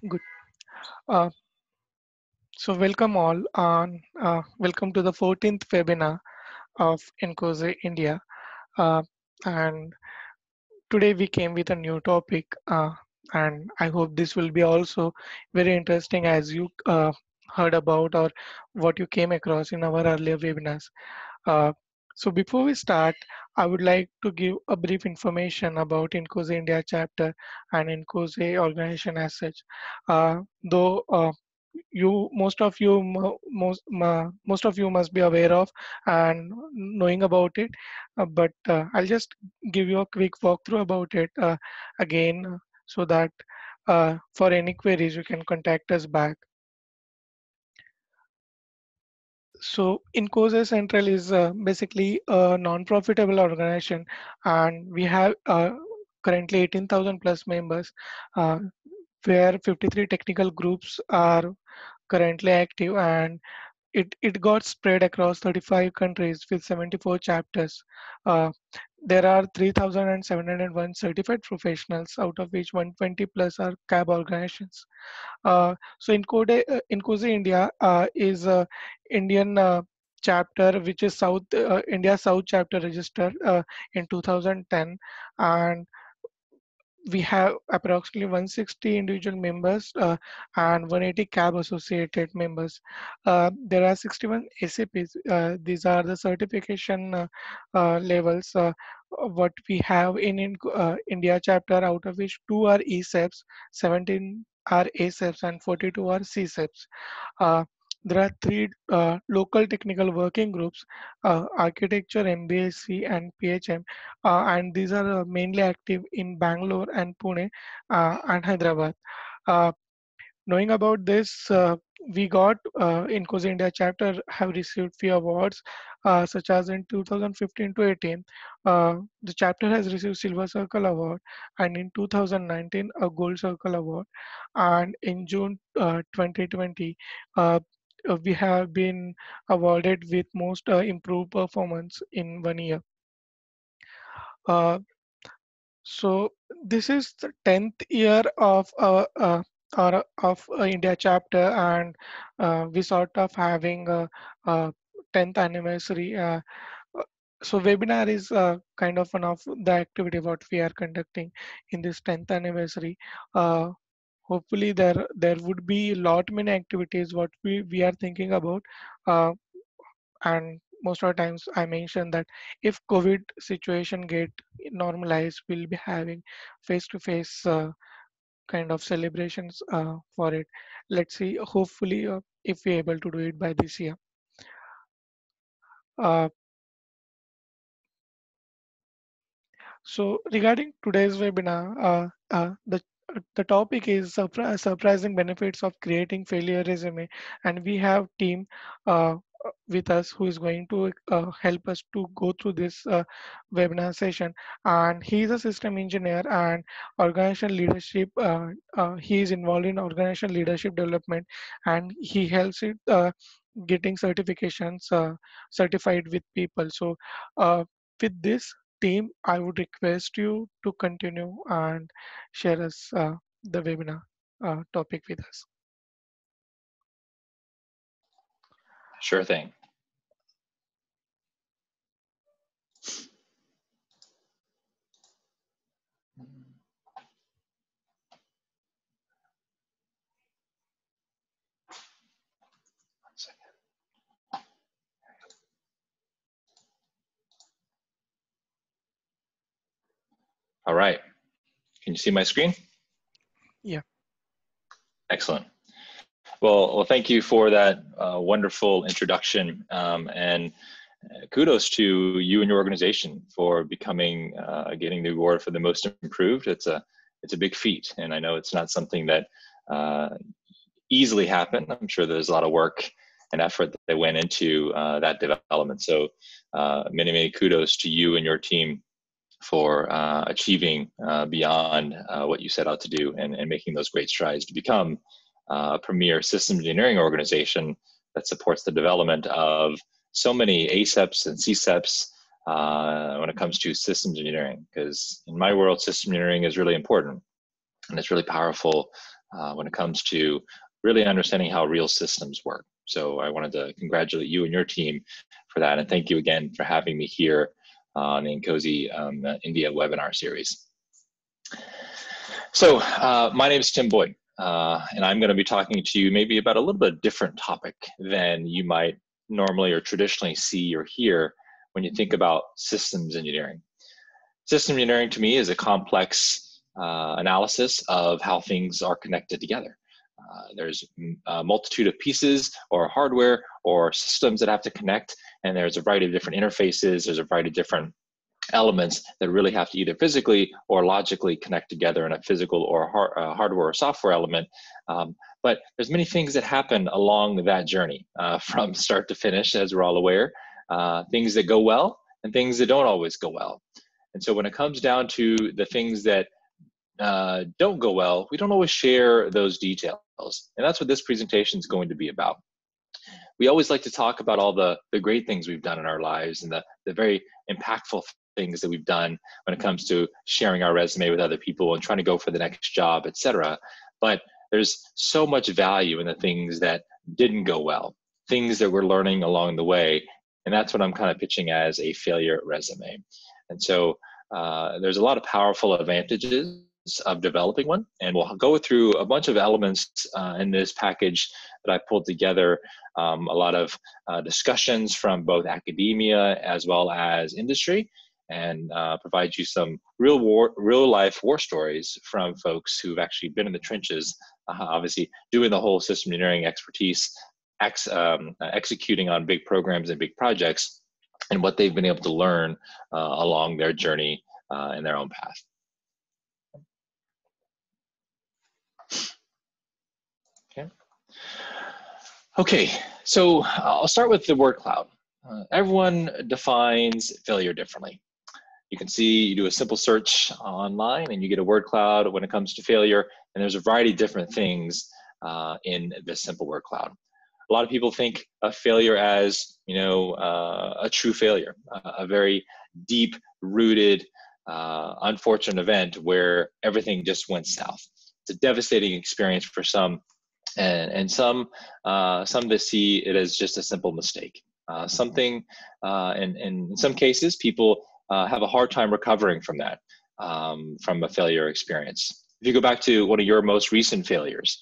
Good. Uh, so welcome all on welcome to the 14th webinar of Encose India. Uh, and today we came with a new topic, and I hope this will be also very interesting as you heard about or what you came across in our earlier webinars. Uh, so before we start, I would like to give a brief information about Encose India chapter and Encose organization as such. Though you most of you must be aware of and knowing about it, but I'll just give you a quick walkthrough about it again, so that for any queries you can contact us back. So Incosa Central is basically a non-profitable organization, and we have currently 18,000 plus members, uh, where 53 technical groups are currently active, and it got spread across 35 countries with 74 chapters. Uh, there are 3,701 certified professionals, out of which 120 plus are CAB organizations. Incode India is a Indian chapter, which is South India South chapter registered in 2010, and we have approximately 160 individual members and 180 CAB associated members. There are 61 ACPs. These are the certification levels. What we have in India chapter, out of which 2 are ECEPs, 17 are ACEPs, and 42 are CCEPs. Uh, there are three local technical working groups: architecture, MBSc, and PHM, and these are mainly active in Bangalore and Pune and Hyderabad. Uh, Knowing about this, we got in Cozy India chapter have received few awards, such as in 2015 to 18, the chapter has received Silver Circle Award, and in 2019 a Gold Circle Award, and in June 2020. We have been awarded with most improved performance in 1 year. Uh, So this is the 10th year of India chapter, and we sort of having a 10th anniversary. Uh, so webinar is kind of one of the activity what we are conducting in this 10th anniversary. Uh, Hopefully there would be lot many activities what we are thinking about. Uh, and most of the times I mentioned that if COVID situation get normalized, we'll be having face-to-face kind of celebrations for it. Let's see, hopefully if we're able to do it by this year. uh, So regarding today's webinar, the topic is surprising benefits of creating failure resume, and we have team with us who is going to help us to go through this webinar session. And he is a system engineer and organizational leadership. He is involved in organizational leadership development, and he helps it getting certifications certified with people. So with this team, I would request you to continue and share us the webinar topic with us. Sure thing. All right. Can you see my screen? Yeah. Excellent. Well, thank you for that wonderful introduction, and kudos to you and your organization for becoming getting the award for the most improved. It's a big feat, and I know it's not something that easily happened. I'm sure there's a lot of work and effort that went into that development. So many kudos to you and your team for achieving beyond what you set out to do, and making those great strides to become a premier systems engineering organization that supports the development of so many ACEPs and CCEPs when it comes to systems engineering. Because in my world, systems engineering is really important. And it's really powerful when it comes to really understanding how real systems work. So I wanted to congratulate you and your team for that. And thank you again for having me here on the INCOSE India webinar series. So my name is Tim Boyd, and I'm going to be talking to you maybe about a little bit different topic than you might normally or traditionally see or hear when you think about systems engineering. System engineering to me is a complex analysis of how things are connected together. There's a multitude of pieces or hardware or systems that have to connect, and there's a variety of different interfaces, there's a variety of different elements that really have to either physically or logically connect together in a physical or hardware or software element. But there's many things that happen along that journey from start to finish, as we're all aware, things that go well and things that don't always go well. And so when it comes down to the things that don't go well, we don't always share those details. And that's what this presentation is going to be about. We always like to talk about all the great things we've done in our lives and the very impactful things that we've done when it comes to sharing our resume with other people and trying to go for the next job, etc. But there's so much value in the things that didn't go well, things that we're learning along the way. And that's what I'm kind of pitching as a failure resume. And so there's a lot of powerful advantages of developing one. And we'll go through a bunch of elements in this package that I pulled together, a lot of discussions from both academia as well as industry, and provide you some real life war stories from folks who've actually been in the trenches, obviously doing the whole system engineering expertise, executing on big programs and big projects, and what they've been able to learn along their journey in their own path. Okay, so I'll start with the word cloud. Everyone defines failure differently. You can see, you do a simple search online and you get a word cloud when it comes to failure, and there's a variety of different things in this simple word cloud. A lot of people think of failure as, a true failure, a very deep-rooted, unfortunate event where everything just went south. It's a devastating experience for some, and some that see it as just a simple mistake. And in some cases, people have a hard time recovering from that, from a failure experience. If you go back to one of your most recent failures,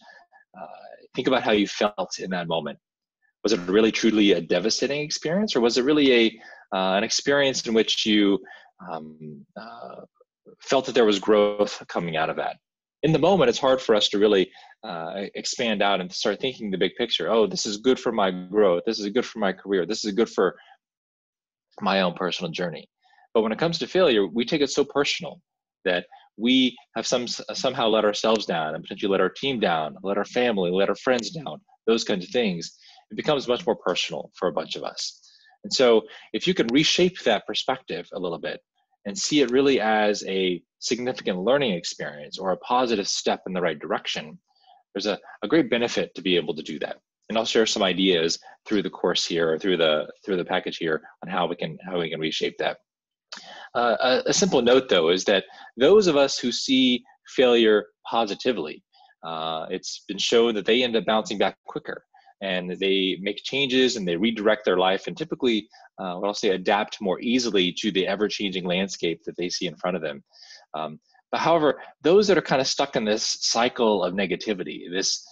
think about how you felt in that moment. Was it really truly a devastating experience, or was it really an experience in which you felt that there was growth coming out of that? In the moment, it's hard for us to really expand out and start thinking the big picture. Oh, this is good for my growth. This is good for my career. This is good for my own personal journey. But when it comes to failure, we take it so personal that we have somehow let ourselves down and potentially let our team down, let our family, let our friends down, those kinds of things. It becomes much more personal for a bunch of us. And so if you can reshape that perspective a little bit and see it really as a significant learning experience or a positive step in the right direction, there's a great benefit to be able to do that. And I'll share some ideas through the course here, or through the package here, on how we can reshape that. A simple note, though, is that those of us who see failure positively, it's been shown that they end up bouncing back quicker, and they make changes and they redirect their life, and typically, what I'll say, adapt more easily to the ever-changing landscape that they see in front of them. But however, those that are kind of stuck in this cycle of negativity, this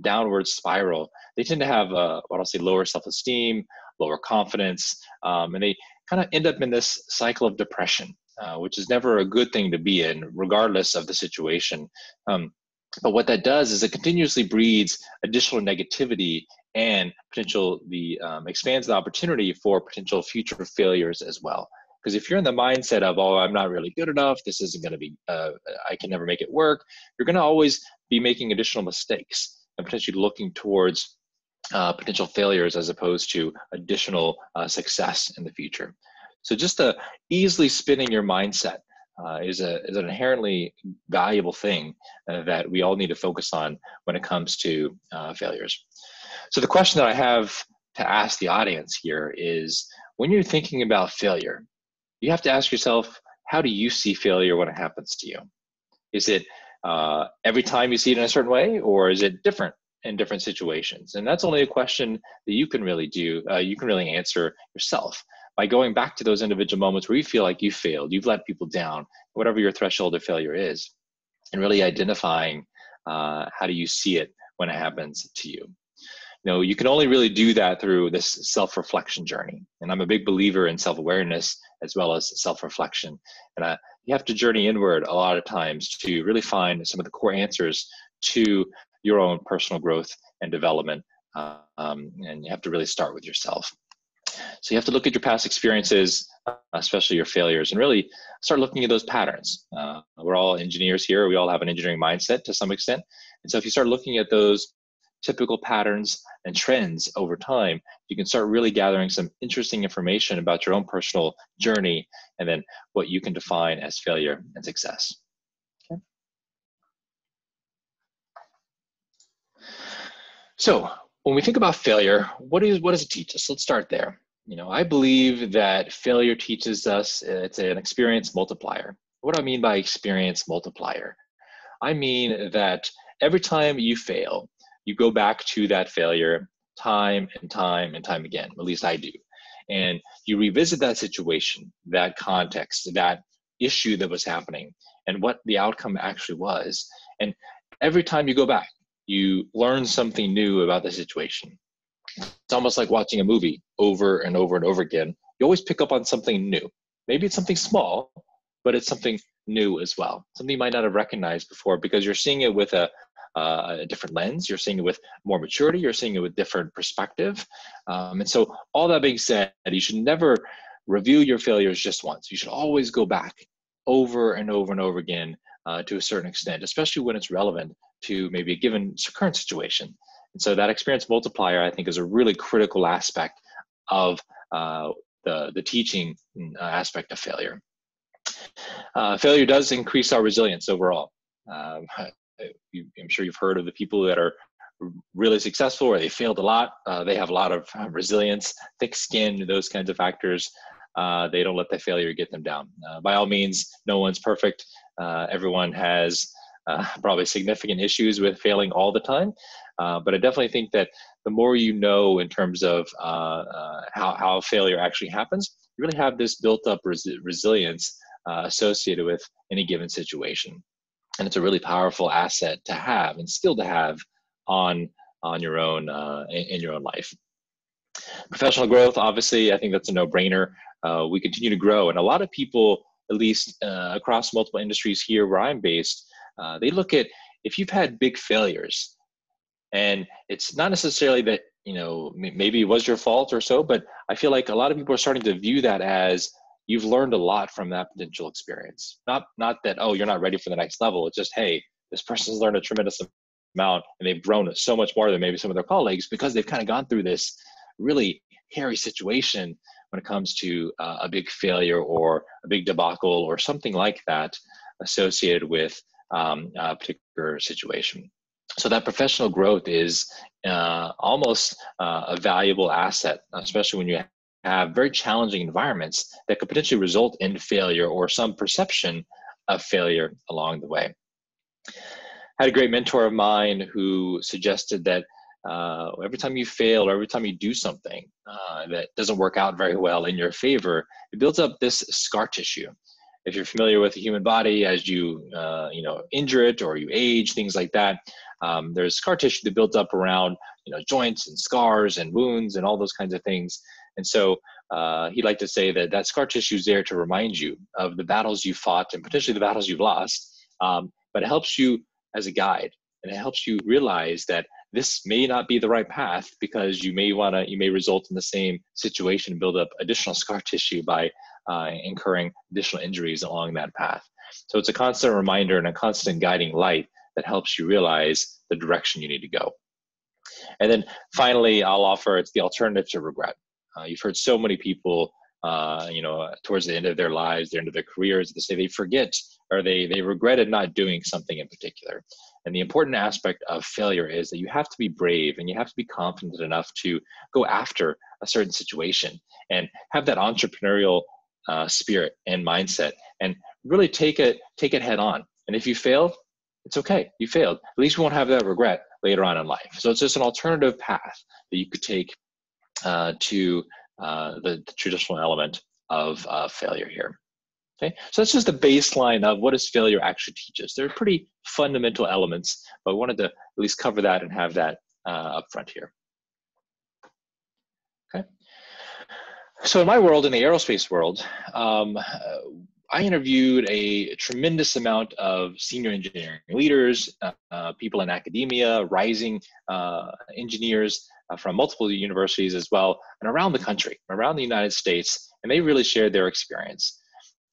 downward spiral, they tend to have what I'll say lower self-esteem, lower confidence, and they kind of end up in this cycle of depression, which is never a good thing to be in, regardless of the situation. But what that does is it continuously breeds additional negativity and expands the opportunity for potential future failures as well. Because if you're in the mindset of, oh, I'm not really good enough, this isn't going to be, I can never make it work, you're going to always be making additional mistakes and potentially looking towards potential failures as opposed to additional success in the future. So just easily spinning your mindset is an inherently valuable thing that we all need to focus on when it comes to failures. So the question that I have to ask the audience here is, when you're thinking about failure, you have to ask yourself, how do you see failure when it happens to you? Is it every time you see it in a certain way, or is it different in different situations? And that's only a question that you can really you can really answer yourself by going back to those individual moments where you feel like you failed, you've let people down, whatever your threshold of failure is, and really identifying how do you see it when it happens to you. You can only really do that through this self-reflection journey. And I'm a big believer in self-awareness as well as self-reflection. And you have to journey inward a lot of times to really find some of the core answers to your own personal growth and development. And you have to really start with yourself. So you have to look at your past experiences, especially your failures, and really start looking at those patterns. We're all engineers here. We all have an engineering mindset to some extent. And so if you start looking at those typical patterns and trends over time, you can start really gathering some interesting information about your own personal journey and then what you can define as failure and success. Okay. So when we think about failure, what does it teach us? Let's start there. I believe that failure teaches us, it's an experience multiplier. What do I mean by experience multiplier? I mean that every time you fail, you go back to that failure time and time and time again, at least I do. And you revisit that situation, that context, that issue that was happening, and what the outcome actually was. And every time you go back, you learn something new about the situation. It's almost like watching a movie over and over and over again. You always pick up on something new. Maybe it's something small, but it's something new as well. Something you might not have recognized before because you're seeing it with a different lens. You're seeing it with more maturity. You're seeing it with different perspective. And so all that being said, you should never review your failures just once. You should always go back over and over and over again to a certain extent, especially when it's relevant to maybe a given current situation. And so that experience multiplier, I think, is a really critical aspect of the teaching aspect of failure. Failure does increase our resilience overall. I'm sure you've heard of the people that are really successful or they failed a lot. They have a lot of resilience, thick skin, those kinds of factors. They don't let the failure get them down. By all means, no one's perfect. Everyone has probably significant issues with failing all the time. But I definitely think that the more you know in terms of how failure actually happens, you really have this built up resilience associated with any given situation. And it's a really powerful asset to have and skill to have on your own in your own life. Professional growth, obviously, I think that's a no-brainer. We continue to grow, and a lot of people, at least across multiple industries here where I'm based, they look at if you've had big failures, and it's not necessarily that maybe it was your fault or so, but I feel like a lot of people are starting to view that as you've learned a lot from that potential experience. Not that, oh, you're not ready for the next level. It's just, hey, this person's learned a tremendous amount and they've grown so much more than maybe some of their colleagues because they've kind of gone through this really hairy situation when it comes to a big failure or a big debacle or something like that associated with a particular situation. So that professional growth is almost a valuable asset, especially when you have very challenging environments that could potentially result in failure or some perception of failure along the way. I had a great mentor of mine who suggested that every time you fail or every time you do something that doesn't work out very well in your favor, it builds up this scar tissue. If you're familiar with the human body, as you injure it or you age, things like that, there's scar tissue that builds up around joints and scars and wounds and all those kinds of things. And so he'd like to say that scar tissue is there to remind you of the battles you fought and potentially the battles you've lost, but it helps you as a guide, and it helps you realize that this may not be the right path because you may result in the same situation and build up additional scar tissue by incurring additional injuries along that path. So it's a constant reminder and a constant guiding light that helps you realize the direction you need to go. And then finally, I'll offer it's the alternative to regret. You've heard so many people, towards the end of their lives, the end of their careers, they say they forget or they regretted not doing something in particular. And the important aspect of failure is that you have to be brave and you have to be confident enough to go after a certain situation and have that entrepreneurial spirit and mindset and really take it head on. And if you fail, It's okay, you failed. At least you won't have that regret later on in life. So it's just an alternative path that you could take to the traditional element of failure here. Okay, so that's just the baseline of what does failure actually teach us. They're pretty fundamental elements, but I wanted to at least cover that and have that up front here. Okay. So in my world, in the aerospace world, I interviewed a tremendous amount of senior engineering leaders, people in academia, rising engineers from multiple universities as well, and around the country, around the United States, and they really shared their experience.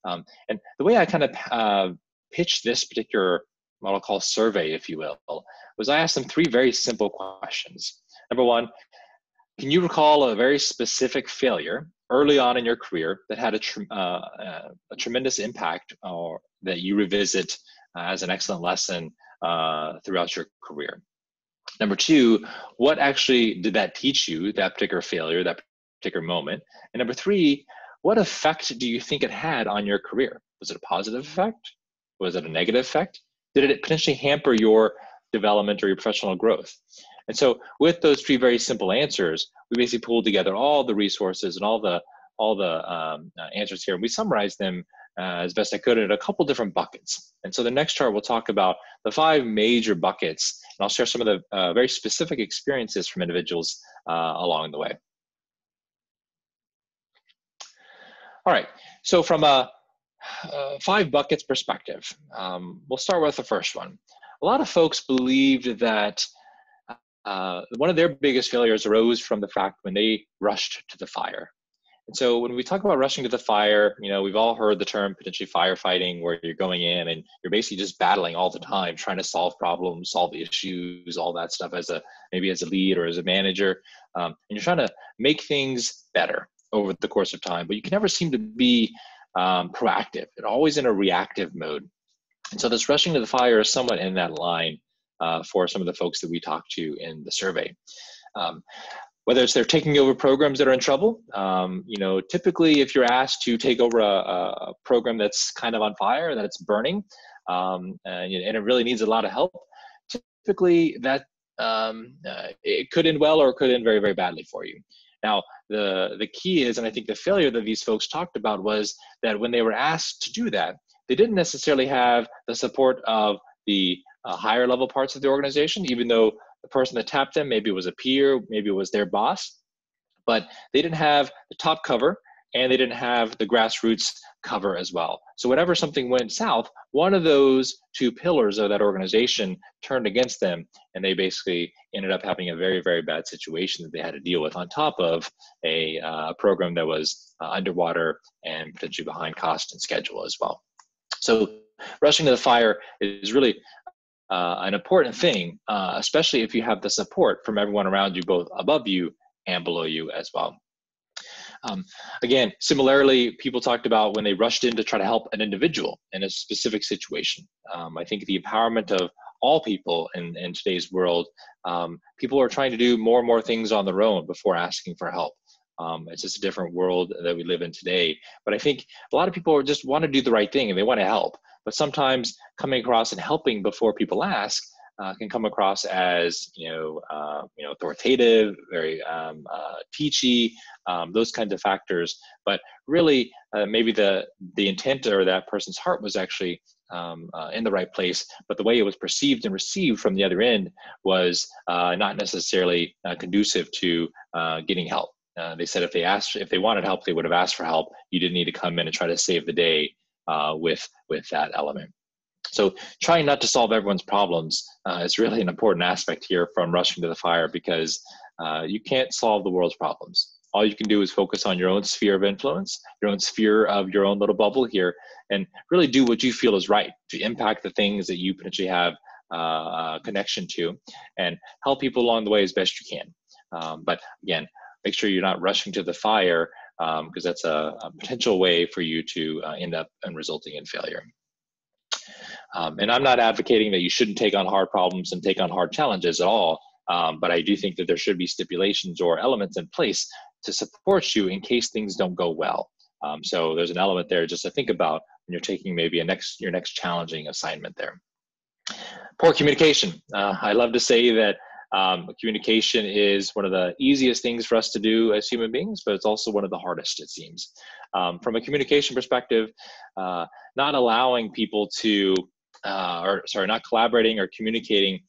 And the way I kind of pitched this particular, what I'll call survey, if you will, was I asked them three very simple questions. Number one, can you recall a very specific failure early on in your career that had a tremendous impact, or that you revisit as an excellent lesson throughout your career? Number two, what actually did that teach you, that particular failure, that particular moment? And number three, what effect do you think it had on your career? Was it a positive effect? Was it a negative effect? Did it potentially hamper your development or your professional growth? And so with those three very simple answers, we basically pulled together all the resources and all the answers here, and we summarized them as best I could in a couple different buckets. And so the next chart, we'll talk about the 5 major buckets, and I'll share some of the very specific experiences from individuals along the way. All right, so from a 5 buckets perspective, we'll start with the first one. A lot of folks believed that one of their biggest failures arose from the fact when they rushed to the fire. And so when we talk about rushing to the fire, you know, we've all heard the term potentially firefighting, where you're going in and you're basically just battling all the time, trying to solve problems, solve issues, all that stuff as maybe as a lead or as a manager. And you're trying to make things better over the course of time, but you can never seem to be proactive. You're always in a reactive mode. And so this rushing to the fire is somewhat in that line for some of the folks that we talked to in the survey. Whether it's they're taking over programs that are in trouble, you know, typically if you're asked to take over a program that's kind of on fire, that it's burning, and it really needs a lot of help, typically that it could end well or it could end very, very badly for you. Now, the key is, and I think the failure that these folks talked about was that when they were asked to do that, they didn't necessarily have the support of the higher level parts of the organization, even though the person that tapped them, maybe it was a peer, maybe it was their boss, but they didn't have the top cover and they didn't have the grassroots cover as well. So whenever something went south, one of those 2 pillars of that organization turned against them, and they basically ended up having a very, very bad situation that they had to deal with, on top of a program that was underwater and potentially behind cost and schedule as well. So rushing to the fire is really an important thing, especially if you have the support from everyone around you, both above you and below you as well. Again, similarly, people talked about when they rushed in to try to help an individual in a specific situation. I think the empowerment of all people in today's world, people are trying to do more and more things on their own before asking for help. It's just a different world that we live in today. But I think a lot of people just want to do the right thing and they want to help. But sometimes coming across and helping before people ask can come across as authoritative, very teachy, those kinds of factors. But really, maybe the intent or that person's heart was actually in the right place, but the way it was perceived and received from the other end was not necessarily conducive to getting help. They said if they wanted help, they would have asked for help. You didn't need to come in and try to save the day with that element. So trying not to solve everyone's problems is really an important aspect here from rushing to the fire, because you can't solve the world's problems. All you can do is focus on your own sphere of influence, your own sphere of your own little bubble here, and really do what you feel is right to impact the things that you potentially have a connection to, and help people along the way as best you can. But again, make sure you're not rushing to the fire, because that's a potential way for you to end up and resulting in failure. And I'm not advocating that you shouldn't take on hard problems and take on hard challenges at all, but I do think that there should be stipulations or elements in place to support you in case things don't go well. So there's an element there just to think about when you're taking maybe your next challenging assignment there. Poor communication. I love to say that communication is one of the easiest things for us to do as human beings, but it's also one of the hardest, it seems. From a communication perspective, not allowing people to, not collaborating or communicating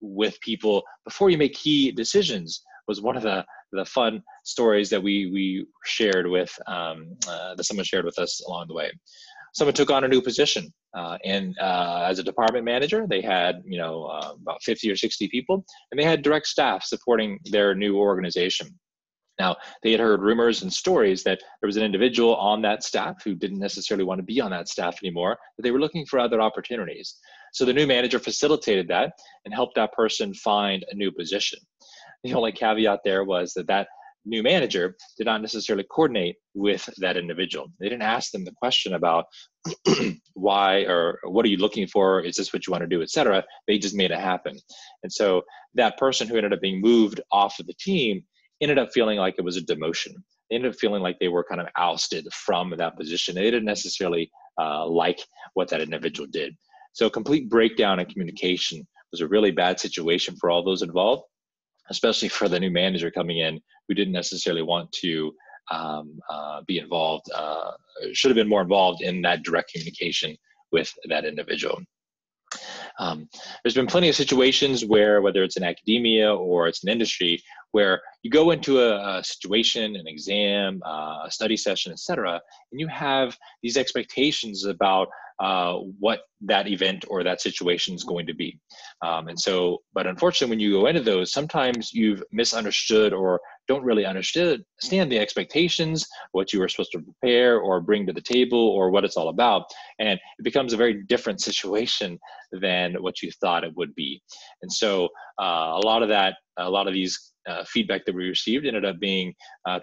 with people before you make key decisions was one of the fun stories that we shared with, that someone shared with us along the way. Someone took on a new position, and as a department manager, they had about 50 or 60 people, and they had direct staff supporting their new organization. Now, they had heard rumors and stories that there was an individual on that staff who didn't necessarily want to be on that staff anymore, but they were looking for other opportunities. So the new manager facilitated that and helped that person find a new position. The only caveat there was that new manager did not necessarily coordinate with that individual. They didn't ask them the question about why or what are you looking for? Is this what you want to do, etc. They just made it happen. And so that person who ended up being moved off of the team ended up feeling like it was a demotion. They ended up feeling like they were kind of ousted from that position. They didn't necessarily like what that individual did. So complete breakdown in communication was a really bad situation for all those involved, especially for the new manager coming in who didn't necessarily want to be involved, should have been more involved in that direct communication with that individual. There's been plenty of situations where, whether it's in academia or it's an industry, where you go into a situation, an exam, a study session, etc., and you have these expectations about what that event or that situation is going to be. But unfortunately, when you go into those, sometimes you've misunderstood or don't really understand the expectations, what you were supposed to prepare or bring to the table, or what it's all about. And it becomes a very different situation than what you thought it would be. And so a lot of these feedback that we received ended up being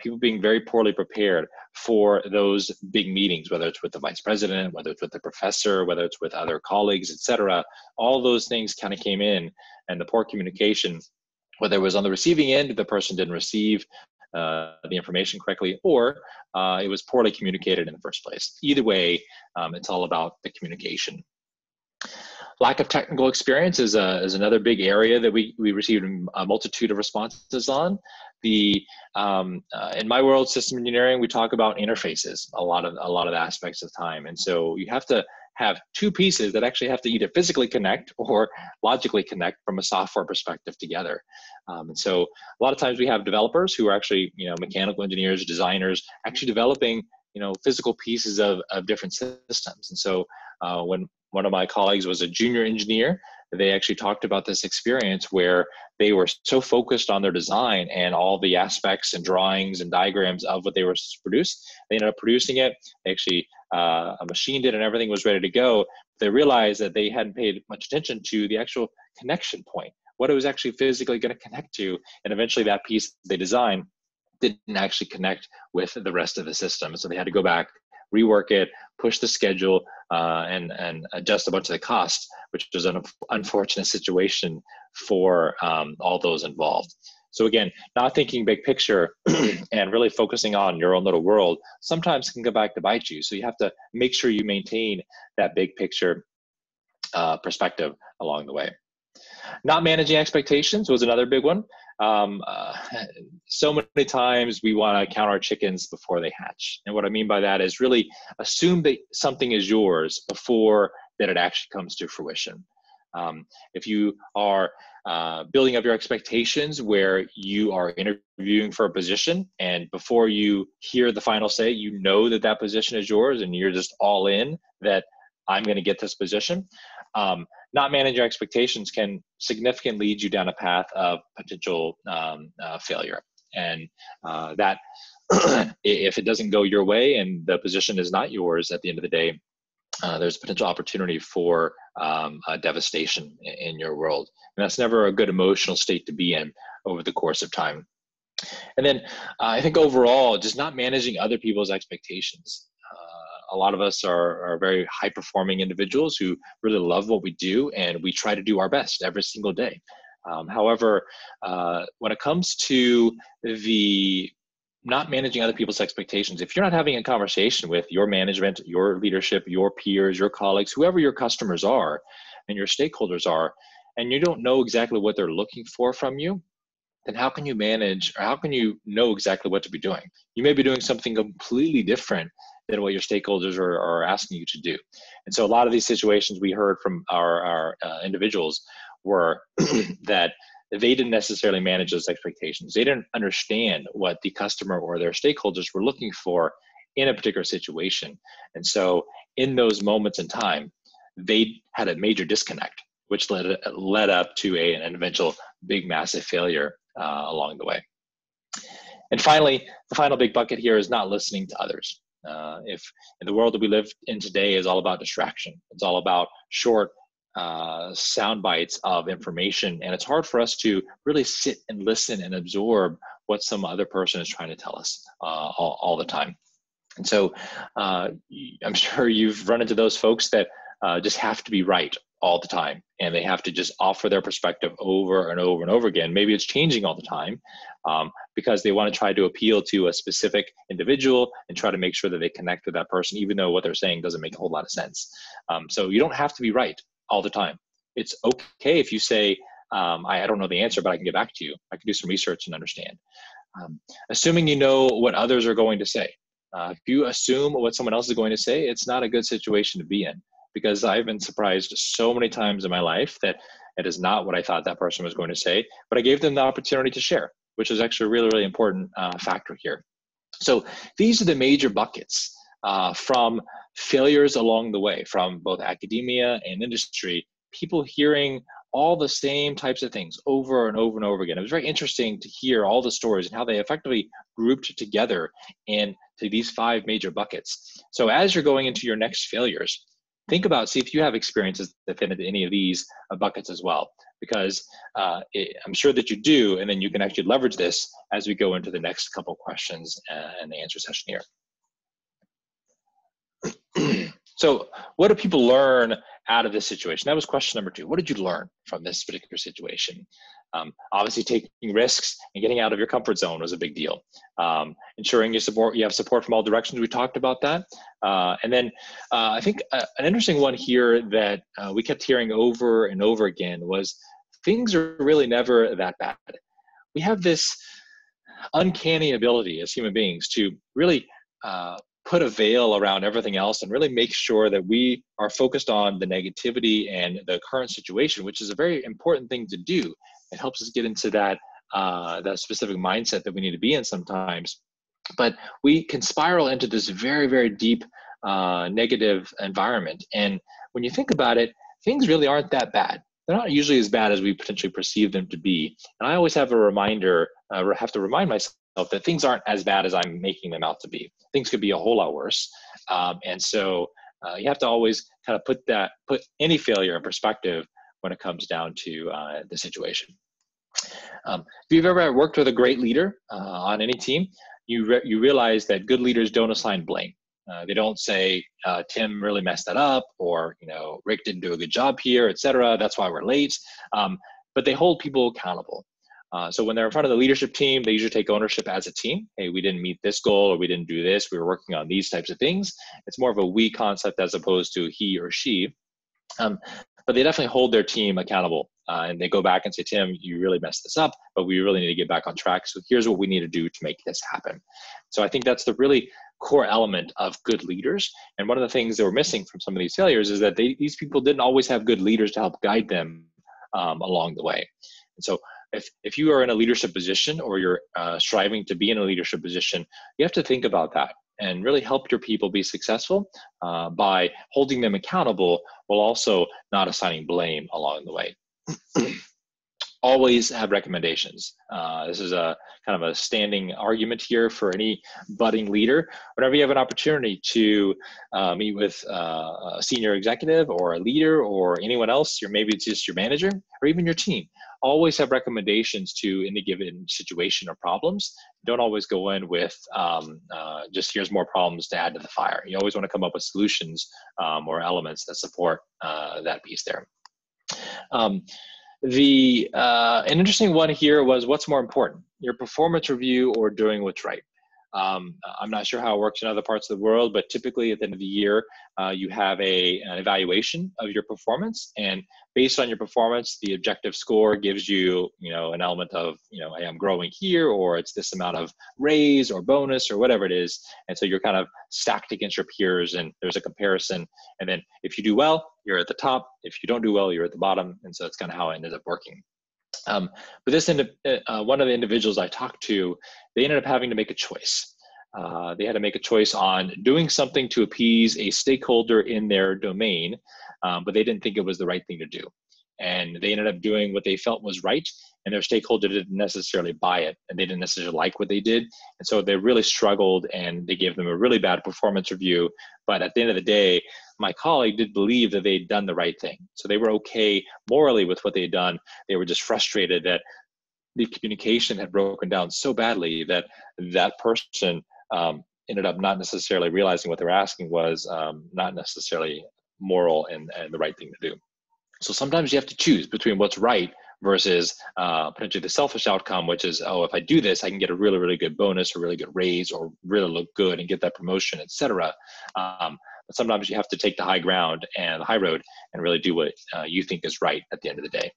people being very poorly prepared for those big meetings, whether it's with the vice president, whether it's with the professor, whether it's with other colleagues, etc. All those things kind of came in, and the poor communication, whether it was on the receiving end, the person didn't receive the information correctly, or it was poorly communicated in the first place. Either way, it's all about the communication. Lack of technical experience is another big area that we received a multitude of responses on. In my world, system engineering, we talk about interfaces a lot of aspects of time, and so you have to have two pieces that actually have to either physically connect or logically connect from a software perspective together. And so a lot of times we have developers who are actually mechanical engineers, designers, actually developing physical pieces of different systems. And so when one of my colleagues was a junior engineer, they actually talked about this experience where they were so focused on their design and all the aspects and drawings and diagrams of what they were to produce. They ended up producing it. They actually machined it and everything was ready to go. They realized that they hadn't paid much attention to the actual connection point, what it was actually physically going to connect to. And eventually that piece they designed didn't actually connect with the rest of the system. So they had to go back, rework it, push the schedule, and adjust a bunch of the cost, which was an unfortunate situation for all those involved. So again, not thinking big picture and really focusing on your own little world sometimes can go back to bite you. So you have to make sure you maintain that big picture perspective along the way. Not managing expectations was another big one. So many times we want to count our chickens before they hatch. And what I mean by that is really assume that something is yours before that it actually comes to fruition. If you are building up your expectations where you are interviewing for a position, and before you hear the final say, you know that that position is yours and you're just all in that I'm going to get this position. Not managing expectations can significantly lead you down a path of potential failure. And that if it doesn't go your way and the position is not yours at the end of the day, there's potential opportunity for devastation in your world. And that's never a good emotional state to be in over the course of time. And then I think overall, just not managing other people's expectations. A lot of us are very high performing individuals who really love what we do, and we try to do our best every single day. However, when it comes to the not managing other people's expectations, if you're not having a conversation with your management, your leadership, your peers, your colleagues, whoever your customers are, and your stakeholders are, and you don't know exactly what they're looking for from you, then how can you manage, or how can you know exactly what to be doing? You may be doing something completely different than what your stakeholders are asking you to do. And so a lot of these situations we heard from our individuals were that they didn't necessarily manage those expectations. They didn't understand what the customer or their stakeholders were looking for in a particular situation. And so in those moments in time, they had a major disconnect, which led up to an eventual big, massive failure along the way. And finally, the final big bucket here is not listening to others. If in the world that we live in today is all about distraction, it's all about short sound bites of information, and it's hard for us to really sit and listen and absorb what some other person is trying to tell us all the time. And so I'm sure you've run into those folks that just have to be right all the time, and they have to just offer their perspective over and over and over again. Maybe it's changing all the time because they want to try to appeal to a specific individual and try to make sure that they connect with that person, even though what they're saying doesn't make a whole lot of sense. So you don't have to be right all the time. It's okay if you say, I don't know the answer, but I can get back to you. I can do some research and understand. Assuming you know what others are going to say. If you assume what someone else is going to say, it's not a good situation to be in, because I've been surprised so many times in my life that it is not what I thought that person was going to say, but I gave them the opportunity to share, which is actually a really, really important factor here. So these are the major buckets from failures along the way, from both academia and industry, people hearing all the same types of things over and over and over again. It was very interesting to hear all the stories and how they effectively grouped together into these 5 major buckets. So as you're going into your next failures, think about, see if you have experiences that fit into any of these buckets as well, because I'm sure that you do, and then you can actually leverage this as we go into the next couple questions and the answer session here. So what do people learn out of this situation? That was question number 2. What did you learn from this particular situation? Obviously, taking risks and getting out of your comfort zone was a big deal. Ensuring you have support from all directions. We talked about that. And then I think an interesting one here that we kept hearing over and over again was things are really never that bad. We have this uncanny ability as human beings to really put a veil around everything else and really make sure that we are focused on the negativity and the current situation, which is a very important thing to do. It helps us get into that specific mindset that we need to be in sometimes. But we can spiral into this very, very deep negative environment. And when you think about it, things really aren't that bad. They're not usually as bad as we potentially perceive them to be. And I always have a reminder, have to remind myself that things aren't as bad as I'm making them out to be. Things could be a whole lot worse. And so you have to always kind of put any failure in perspective when it comes down to the situation. If you've ever worked with a great leader on any team, you realize that good leaders don't assign blame. They don't say, Tim really messed that up, or Rick didn't do a good job here, etc. That's why we're late. But they hold people accountable. So when they're in front of the leadership team, they usually take ownership as a team. Hey, we didn't meet this goal, or we didn't do this. We were working on these types of things. It's more of a we concept as opposed to he or she. But they definitely hold their team accountable. And they go back and say, Tim, you really messed this up, but we really need to get back on track. So here's what we need to do to make this happen. So I think that's the really core element of good leaders. And one of the things that we're missing from some of these failures is that these people didn't always have good leaders to help guide them along the way. And so if you are in a leadership position, or you're striving to be in a leadership position, you have to think about that and really help your people be successful by holding them accountable while also not assigning blame along the way. Always have recommendations. This is a kind of a standing argument here for any budding leader. Whenever you have an opportunity to meet with a senior executive or a leader or anyone else, maybe it's just your manager or even your team, always have recommendations to any given situation or problems. Don't always go in with just here's more problems to add to the fire. You always want to come up with solutions or elements that support that piece there. An interesting one here was, what's more important, your performance review or doing what's right? I'm not sure how it works in other parts of the world, but typically at the end of the year, you have an evaluation of your performance, and based on your performance, the objective score gives you, an element of, hey, I'm growing here, or it's this amount of raise or bonus or whatever it is. And so you're kind of stacked against your peers, and there's a comparison. And then if you do well, you're at the top. If you don't do well, you're at the bottom. And so that's kind of how it ended up working. But one of the individuals I talked to, they ended up having to make a choice. They had to make a choice on doing something to appease a stakeholder in their domain, but they didn't think it was the right thing to do. And they ended up doing what they felt was right, and their stakeholder didn't necessarily buy it, and they didn't necessarily like what they did. And so they really struggled, and they gave them a really bad performance review. But at the end of the day, my colleague did believe that they'd done the right thing. So they were okay morally with what they had done. They were just frustrated that the communication had broken down so badly that that person ended up not necessarily realizing what they were asking was not necessarily moral and the right thing to do. So sometimes you have to choose between what's right versus potentially the selfish outcome, which is, oh, if I do this, I can get a really, really good bonus or really good raise or really look good and get that promotion, etc. But sometimes you have to take the high ground and the high road and really do what you think is right at the end of the day.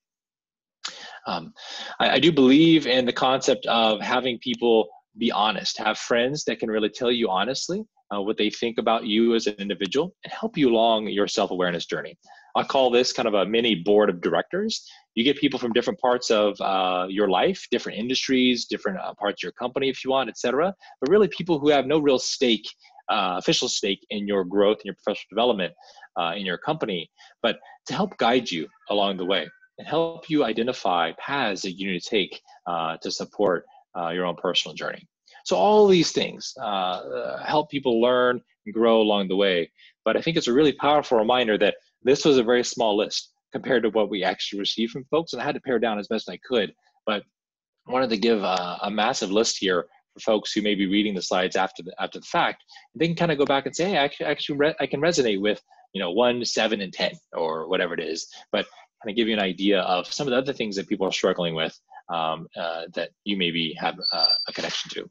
I do believe in the concept of having people be honest, have friends that can really tell you honestly what they think about you as an individual and help you along your self-awareness journey. I call this kind of a mini board of directors. You get people from different parts of your life, different industries, different parts of your company if you want, et cetera, but really people who have no real stake, official stake in your growth and your professional development in your company, but to help guide you along the way and help you identify paths that you need to take to support your own personal journey. So all these things help people learn and grow along the way. But I think it's a really powerful reminder that this was a very small list compared to what we actually received from folks. And I had to pare down as best I could. But I wanted to give a massive list here for folks who may be reading the slides after the fact. They can kind of go back and say, hey, I can resonate with 1, 7, and 10 or whatever it is. But kind of give you an idea of some of the other things that people are struggling with that you maybe have a connection to.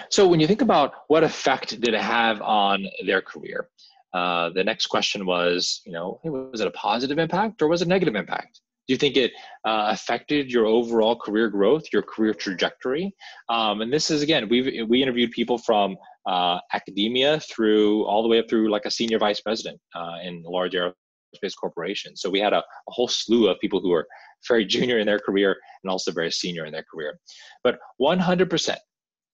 So when you think about what effect did it have on their career, the next question was, hey, was it a positive impact or was it a negative impact? Do you think it affected your overall career growth, your career trajectory? And this is, again, we interviewed people from academia through all the way up through like a senior vice president in a large aerospace corporation. So we had a whole slew of people who were very junior in their career and also very senior in their career. But 100%,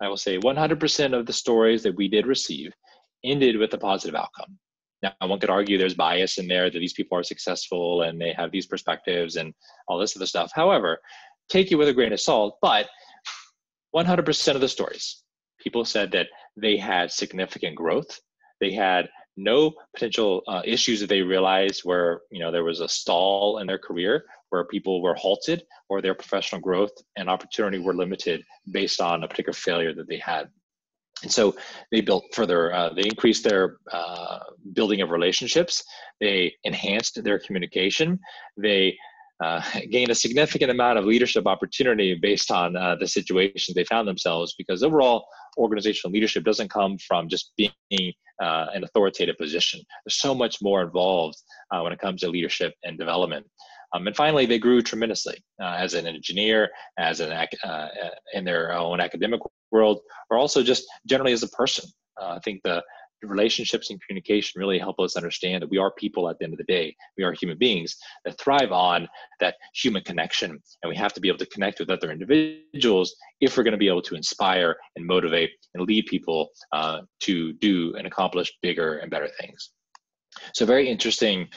I will say 100% of the stories that we did receive ended with a positive outcome. Now, one could argue there's bias in there that these people are successful and they have these perspectives and all this other stuff. However, take it with a grain of salt, but 100% of the stories, people said that they had significant growth. They had no potential issues that they realized where there was a stall in their career, where people were halted or their professional growth and opportunity were limited based on a particular failure that they had. And so they built further, they increased their building of relationships, they enhanced their communication, they gained a significant amount of leadership opportunity based on the situations they found themselves, because overall organizational leadership doesn't come from just being an authoritative position. There's so much more involved when it comes to leadership and development. And finally, they grew tremendously as an engineer, as in their own academic world, or also just generally as a person. I think the relationships and communication really help us understand that we are people at the end of the day. We are human beings that thrive on that human connection, and we have to be able to connect with other individuals if we're going to be able to inspire and motivate and lead people to do and accomplish bigger and better things. So very interesting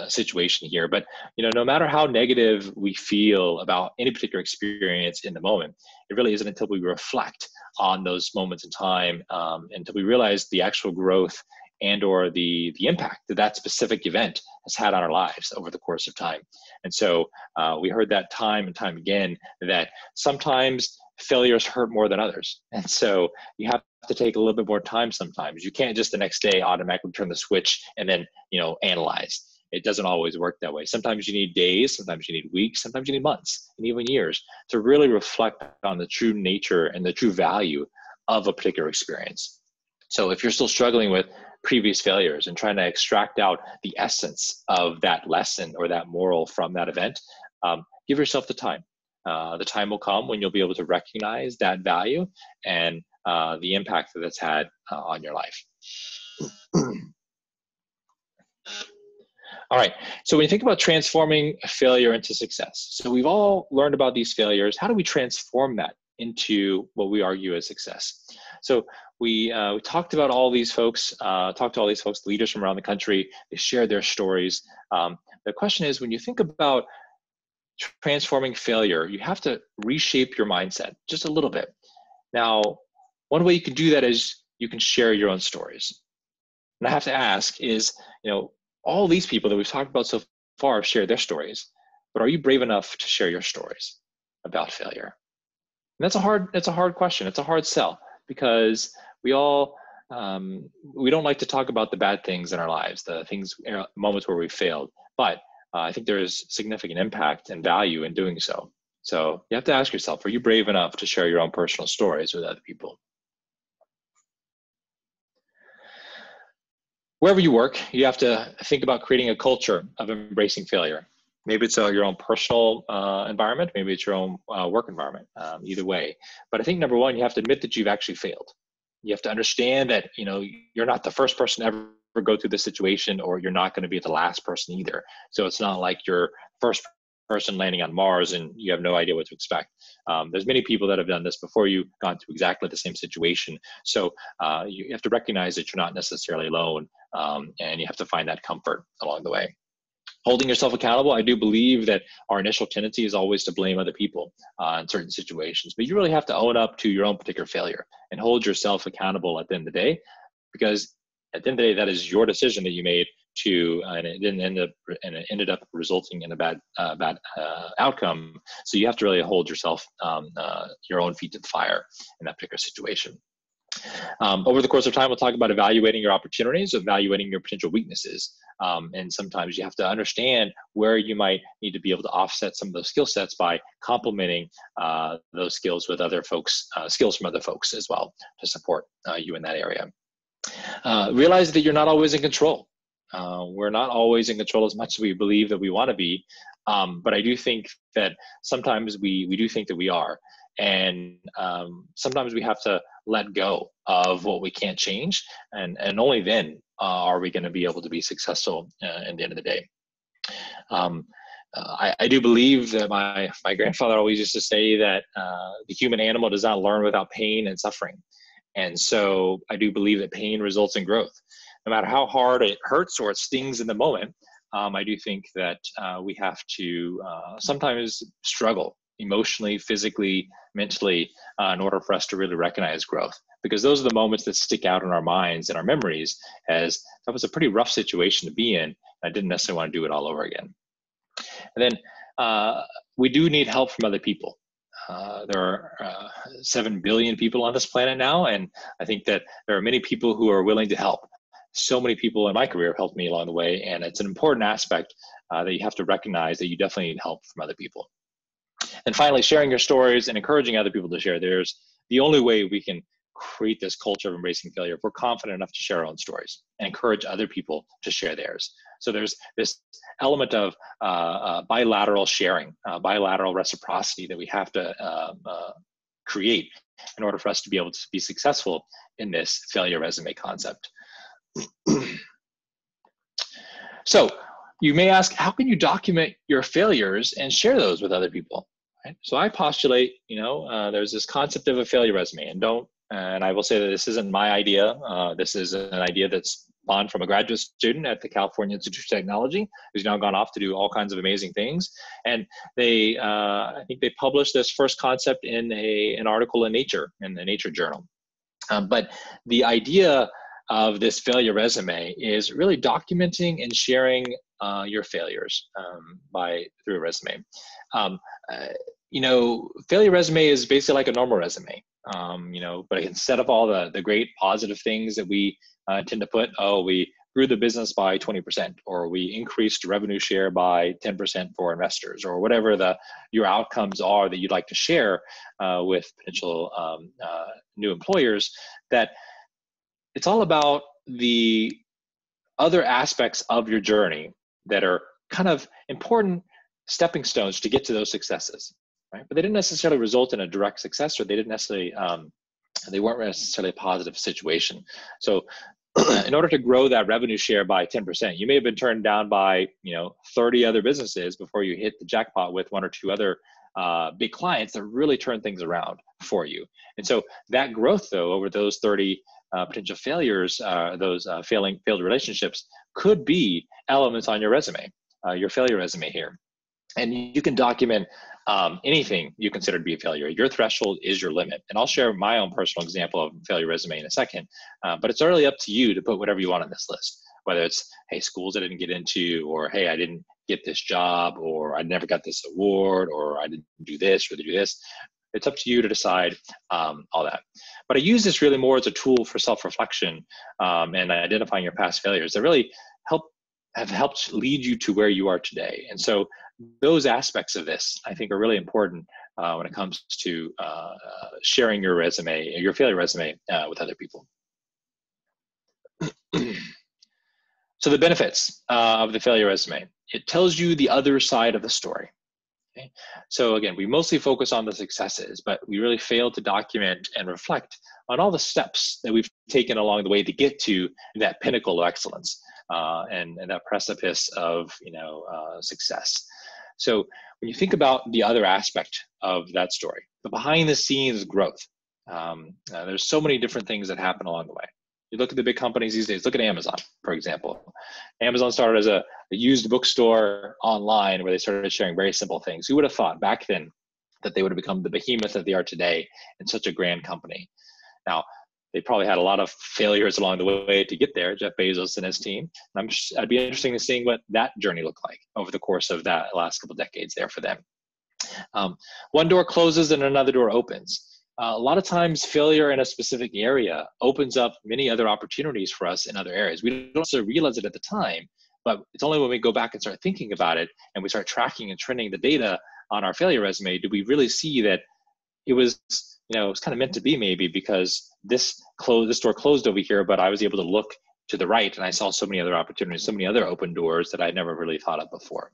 situation here. But no matter how negative we feel about any particular experience in the moment, it really isn't until we reflect on those moments in time until we realize the actual growth and or the impact that that specific event has had on our lives over the course of time. And so we heard that time and time again, that sometimes failures hurt more than others. And so you have to take a little bit more time sometimes. You can't just the next day automatically turn the switch and then, analyze. it doesn't always work that way. Sometimes you need days, sometimes you need weeks, sometimes you need months, and even years to really reflect on the true nature and the true value of a particular experience. So if you're still struggling with previous failures and trying to extract out the essence of that lesson or that moral from that event, give yourself the time. The time will come when you'll be able to recognize that value and the impact that it's had on your life. All right, so when you think about transforming failure into success, so we've all learned about these failures. How do we transform that into what we argue as success? So we talked about all these folks, leaders from around the country. They shared their stories. The question is, when you think about transforming failure, you have to reshape your mindset just a little bit. Now, one way you can do that is you can share your own stories. And I have to ask is, all these people that we've talked about so far have shared their stories, but are you brave enough to share your stories about failure? And that's a hard question. It's a hard sell, because we all, we don't like to talk about the bad things in our lives, the things, moments where we failed, but I think there is significant impact and value in doing so. So you have to ask yourself, are you brave enough to share your own personal stories with other people? Wherever you work, you have to think about creating a culture of embracing failure. Maybe it's your own personal environment, maybe it's your own work environment, either way. But I think number one, you have to admit that you've actually failed. You have to understand that you're not the first person to ever go through this situation, or you're not going to be the last person either. So it's not like you're first person landing on Mars and you have no idea what to expect. There's many people that have done this before you, gone through exactly the same situation. So you have to recognize that you're not necessarily alone, and you have to find that comfort along the way. Holding yourself accountable, I do believe that our initial tendency is always to blame other people in certain situations, but you really have to own up to your own particular failure and hold yourself accountable at the end of the day, because at the end of the day, that is your decision that you made and it didn't end up, and it ended up resulting in a bad outcome. So you have to really hold yourself, your own feet to the fire in that particular situation. Over the course of time, we'll talk about evaluating your opportunities, evaluating your potential weaknesses. And sometimes you have to understand where you might need to be able to offset some of those skill sets by complementing those skills with other folks, skills from other folks as well, to support you in that area. Realize that you're not always in control. We're not always in control as much as we believe that we want to be. But I do think that sometimes we do think that we are. And sometimes we have to let go of what we can't change. And only then are we going to be able to be successful at the end of the day. I do believe that my grandfather always used to say that the human animal does not learn without pain and suffering. And so I do believe that pain results in growth. No matter how hard it hurts or it stings in the moment, I do think that we have to sometimes struggle emotionally, physically, mentally, in order for us to really recognize growth. Because those are the moments that stick out in our minds and our memories as that was a pretty rough situation to be in. I didn't necessarily want to do it all over again. And then we do need help from other people. There are 7 billion people on this planet now, and I think that there are many people who are willing to help. So many people in my career have helped me along the way, and it's an important aspect that you have to recognize that you definitely need help from other people. And finally, sharing your stories and encouraging other people to share theirs. The only way we can create this culture of embracing failure if we're confident enough to share our own stories and encourage other people to share theirs. So there's this element of bilateral sharing, bilateral reciprocity that we have to create in order for us to be able to be successful in this failure resume concept. So you may ask, how can you document your failures and share those with other people? Right? So I postulate, there's this concept of a failure resume, and I will say that this isn't my idea. This is an idea that's spawned from a graduate student at the California Institute of Technology, who's now gone off to do all kinds of amazing things. And they, I think they published this first concept in an article in Nature, in the Nature journal. But the idea of this failure resume is really documenting and sharing your failures through a resume. Failure resume is basically like a normal resume, but instead of all the great positive things that we tend to put, we grew the business by 20%, or we increased revenue share by 10% for investors, or whatever your outcomes are that you'd like to share with potential new employers, that it's all about the other aspects of your journey that are kind of important stepping stones to get to those successes, right? But they didn't necessarily result in a direct success, or they didn't necessarily they weren't necessarily a positive situation. So in order to grow that revenue share by 10%, you may have been turned down by 30 other businesses before you hit the jackpot with one or two other big clients that really turn things around for you. And so that growth, though, over those 30 potential failures, those failed relationships, could be elements on your resume, your failure resume here. And you can document anything you consider to be a failure. Your threshold is your limit. And I'll share my own personal example of failure resume in a second. But it's really up to you to put whatever you want on this list, whether it's, hey, schools I didn't get into, or hey, I didn't get this job, or I never got this award, or I didn't do this or do this. It's up to you to decide all that. But I use this really more as a tool for self-reflection and identifying your past failures that really have helped lead you to where you are today. And so those aspects of this, I think, are really important when it comes to sharing your resume, your failure resume, with other people. So the benefits of the failure resume: it tells you the other side of the story. Okay? So again, we mostly focus on the successes, but we really fail to document and reflect on all the steps that we've taken along the way to get to that pinnacle of excellence and that precipice of success. So when you think about the other aspect of that story, the behind the scenes growth, there's so many different things that happen along the way. You look at the big companies these days. Look at Amazon, for example. Amazon started as a used bookstore online where they started sharing very simple things. Who would have thought back then that they would have become the behemoth that they are today and such a grand company? Now, they probably had a lot of failures along the way to get there, Jeff Bezos and his team. And I'd be interested in seeing what that journey looked like over the course of that last couple of decades there for them. One door closes and another door opens. A lot of times failure in a specific area opens up many other opportunities for us in other areas. We don't necessarily realize it at the time, but it's only when we go back and start thinking about it and we start tracking and trending the data on our failure resume do we really see that it was, it was kind of meant to be, maybe, because this door closed over here, but I was able to look to the right and I saw so many other opportunities, so many other open doors that I'd never really thought of before.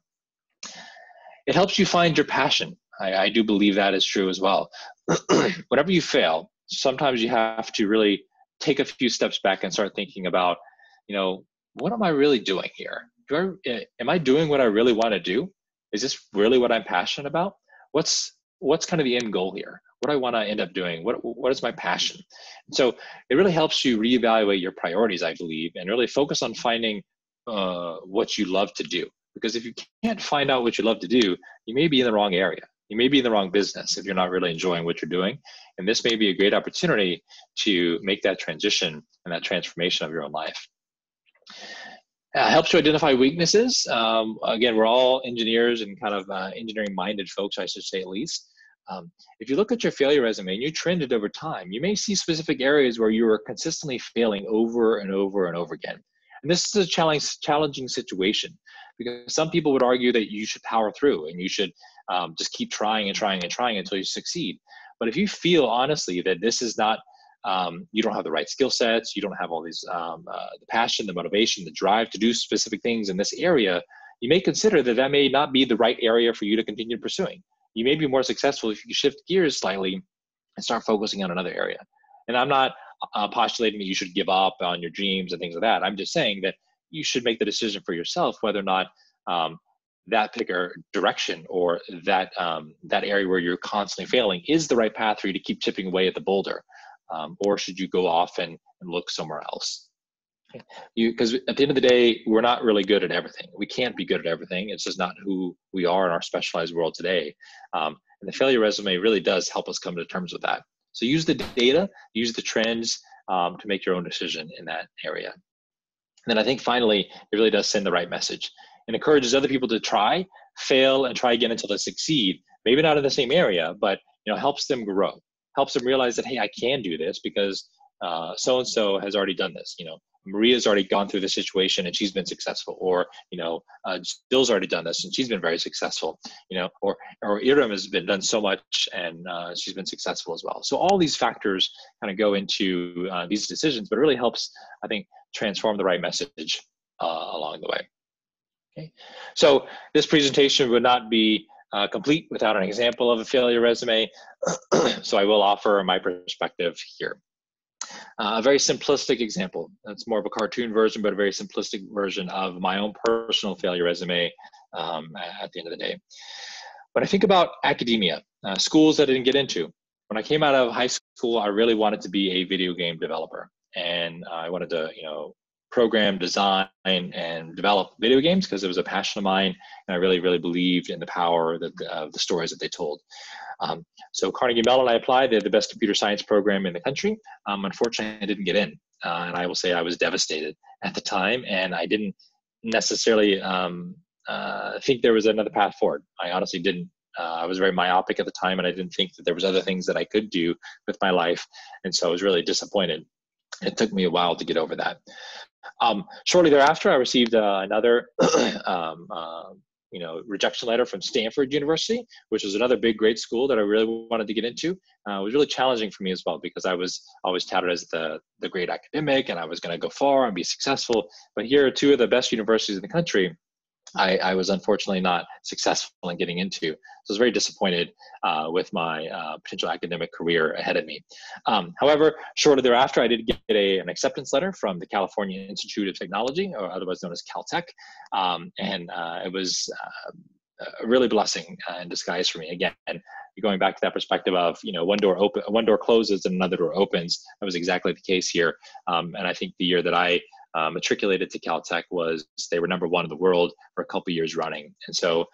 It helps you find your passion. I do believe that is true as well. Whenever you fail, sometimes you have to really take a few steps back and start thinking about, what am I really doing here? Am I doing what I really want to do? Is this really what I'm passionate about? What's kind of the end goal here? What do I want to end up doing? What is my passion? And so it really helps you reevaluate your priorities, I believe, and really focus on finding what you love to do. Because if you can't find out what you love to do, you may be in the wrong area. You may be in the wrong business if you're not really enjoying what you're doing. And this may be a great opportunity to make that transition and that transformation of your own life. Helps you identify weaknesses. Again, we're all engineers and kind of engineering-minded folks, I should say, at least. If you look at your failure resume and you trend it over time, you may see specific areas where you are consistently failing over and over and over again. And this is a challenging situation, because some people would argue that you should power through and you should just keep trying and trying and trying until you succeed. But if you feel honestly that this is not, you don't have the right skill sets, you don't have all these, the passion, the motivation, the drive to do specific things in this area, you may consider that that may not be the right area for you to continue pursuing. You may be more successful if you shift gears slightly and start focusing on another area. And I'm not postulating that you should give up on your dreams and things like that. I'm just saying that you should make the decision for yourself whether or not that particular direction or that area where you're constantly failing is the right path for you to keep chipping away at the boulder, or should you go off and look somewhere else? Because at the end of the day, we're not really good at everything. We can't be good at everything. It's just not who we are in our specialized world today. And the failure resume really does help us come to terms with that. So use the data, use the trends to make your own decision in that area. And then I think finally, it really does send the right message and encourages other people to try, fail, and try again until they succeed. Maybe not in the same area, but helps them grow, helps them realize that, hey, I can do this because so-and-so has already done this. Maria's already gone through the situation and she's been successful, or Jill's already done this and she's been very successful, or Iram has been done so much and she's been successful as well. So all these factors kind of go into these decisions, but it really helps, I think, transform the right message along the way. Okay, so this presentation would not be complete without an example of a failure resume. So I will offer my perspective here. A very simplistic example. It's more of a cartoon version, but a very simplistic version of my own personal failure resume at the end of the day. When I think about academia, schools that I didn't get into, when I came out of high school, I really wanted to be a video game developer. And I wanted to, program, design, and develop video games because it was a passion of mine. And I really, really believed in the power of the stories that they told. So Carnegie Mellon, I applied. They had the best computer science program in the country. Unfortunately, I didn't get in. And I will say I was devastated at the time. And I didn't necessarily think there was another path forward. I honestly didn't. I was very myopic at the time, and I didn't think that there was other things that I could do with my life. And so I was really disappointed. It took me a while to get over that. Shortly thereafter, I received another rejection letter from Stanford University, which was another big, great school that I really wanted to get into. It was really challenging for me as well because I was always touted as the great academic and I was going to go far and be successful. But here are two of the best universities in the country. I was unfortunately not successful in getting into. So I was very disappointed with my potential academic career ahead of me. However, shortly thereafter, I did get an acceptance letter from the California Institute of Technology, or otherwise known as Caltech. And it was a really blessing in disguise for me. Again, going back to that perspective of, one door closes and another door opens. That was exactly the case here. And I think the year that I matriculated to Caltech they were #1 in the world for a couple years running. And so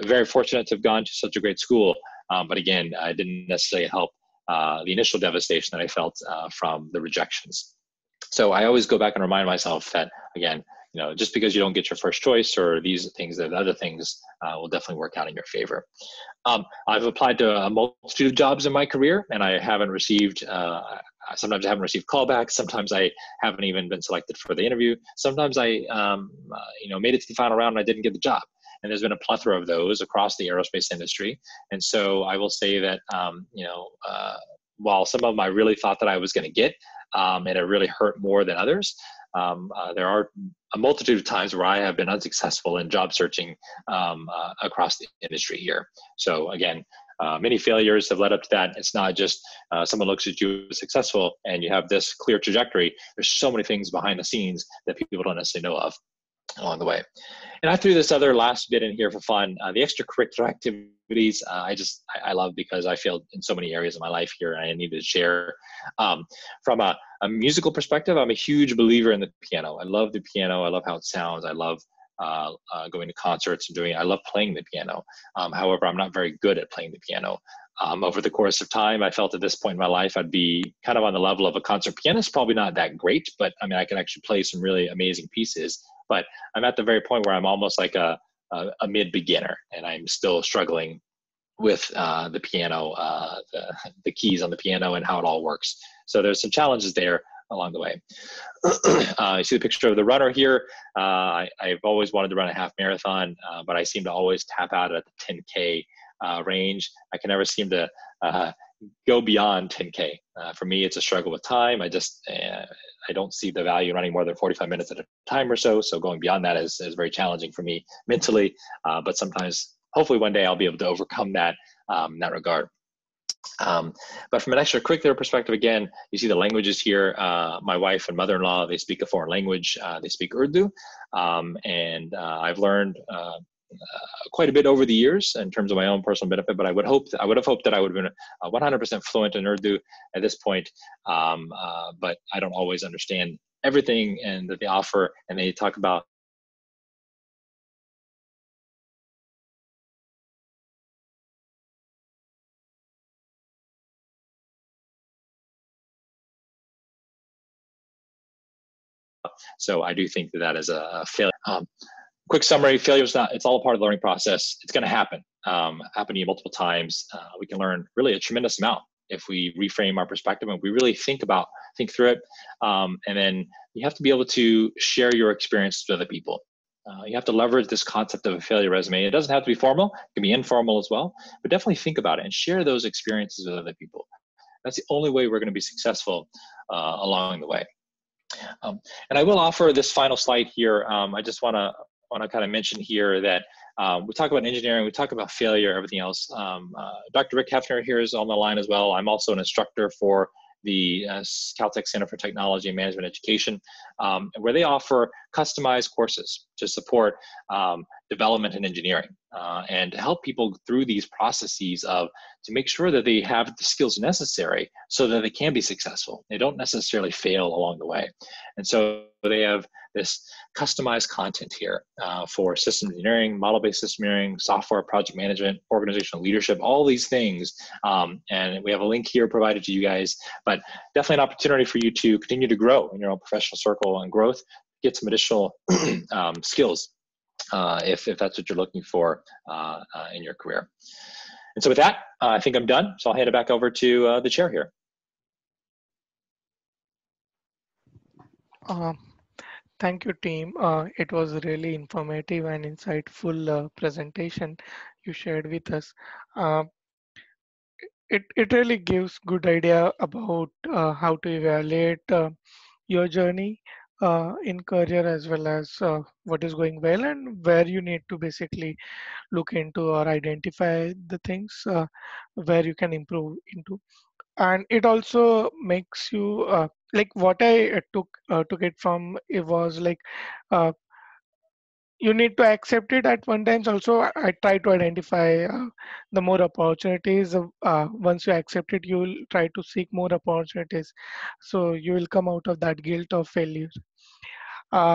very fortunate to have gone to such a great school. But again, I didn't necessarily help the initial devastation that I felt from the rejections. So I always go back and remind myself that, again, just because you don't get your first choice or these things, that other things will definitely work out in your favor. I've applied to a multitude of jobs in my career, and I haven't received, sometimes I haven't received callbacks. Sometimes I haven't even been selected for the interview. Sometimes I, made it to the final round and I didn't get the job. And there's been a plethora of those across the aerospace industry. And so I will say that, while some of them I really thought that I was going to get, and it really hurt more than others, there are a multitude of times where I have been unsuccessful in job searching across the industry here. So again, many failures have led up to that. It's not just someone looks at you as successful and you have this clear trajectory. There's so many things behind the scenes that people don't necessarily know of along the way. And I threw this other last bit in here for fun. The extracurricular activities, I love because I failed in so many areas of my life here and I needed to share. From a musical perspective, I'm a huge believer in the piano. I love the piano. I love how it sounds. I love going to concerts and I love playing the piano. However, I'm not very good at playing the piano. Over the course of time, I felt at this point in my life, I'd be kind of on the level of a concert pianist, probably not that great, but I mean, I can actually play some really amazing pieces. But I'm at the very point where I'm almost like a mid-beginner, and I'm still struggling with the piano, the keys on the piano and how it all works. So there's some challenges there along the way. You see the picture of the runner here. I've always wanted to run a half marathon, but I seem to always tap out at the 10K range. I can never seem to go beyond 10K. For me, it's a struggle with time. I don't see the value in running more than 45 minutes at a time or so. So going beyond that is very challenging for me mentally. But sometimes, hopefully one day I'll be able to overcome that in that regard. But from an extracurricular perspective, again, you see the languages here. My wife and mother-in-law, they speak a foreign language. They speak Urdu. And I've learned quite a bit over the years in terms of my own personal benefit, but I would have hoped that I would have been 100% fluent in Urdu at this point. But I don't always understand everything and that they offer, and they talk about so I do think that is a failure. Quick summary: failure is not, it's all a part of the learning process. It's going to happen to you multiple times. We can learn really a tremendous amount if we reframe our perspective and we really think through it. And then you have to be able to share your experiences with other people. You have to leverage this concept of a failure resume. It doesn't have to be formal, it can be informal as well, but definitely think about it and share those experiences with other people. That's the only way we're going to be successful along the way. And I will offer this final slide here. I just want to kind of mention here that we talk about engineering, we talk about failure, everything else. Dr. Rick Hefner here is on the line as well. I'm also an instructor for the Caltech Center for Technology and Management Education, where they offer customized courses to support development in engineering and to help people through these processes to make sure that they have the skills necessary so that they can be successful. They don't necessarily fail along the way. And so they have this customized content here for system engineering, model-based system engineering, software, project management, organizational leadership, all these things. And we have a link here provided to you guys, but definitely an opportunity for you to continue to grow in your own professional circle and growth, get some additional skills if that's what you're looking for in your career. And so with that, I think I'm done. So I'll hand it back over to the chair here. Thank you, team. It was really informative and insightful presentation you shared with us. Uh, it really gives good idea about how to evaluate your journey in career, as well as what is going well and where you need to basically look into or identify the things where you can improve into. And it also makes you like what I took it from, it was like uh, you need to accept it at one times. Also, I try to identify the more opportunities. Once you accept it, you will try to seek more opportunities, so you will come out of that guilt of failure.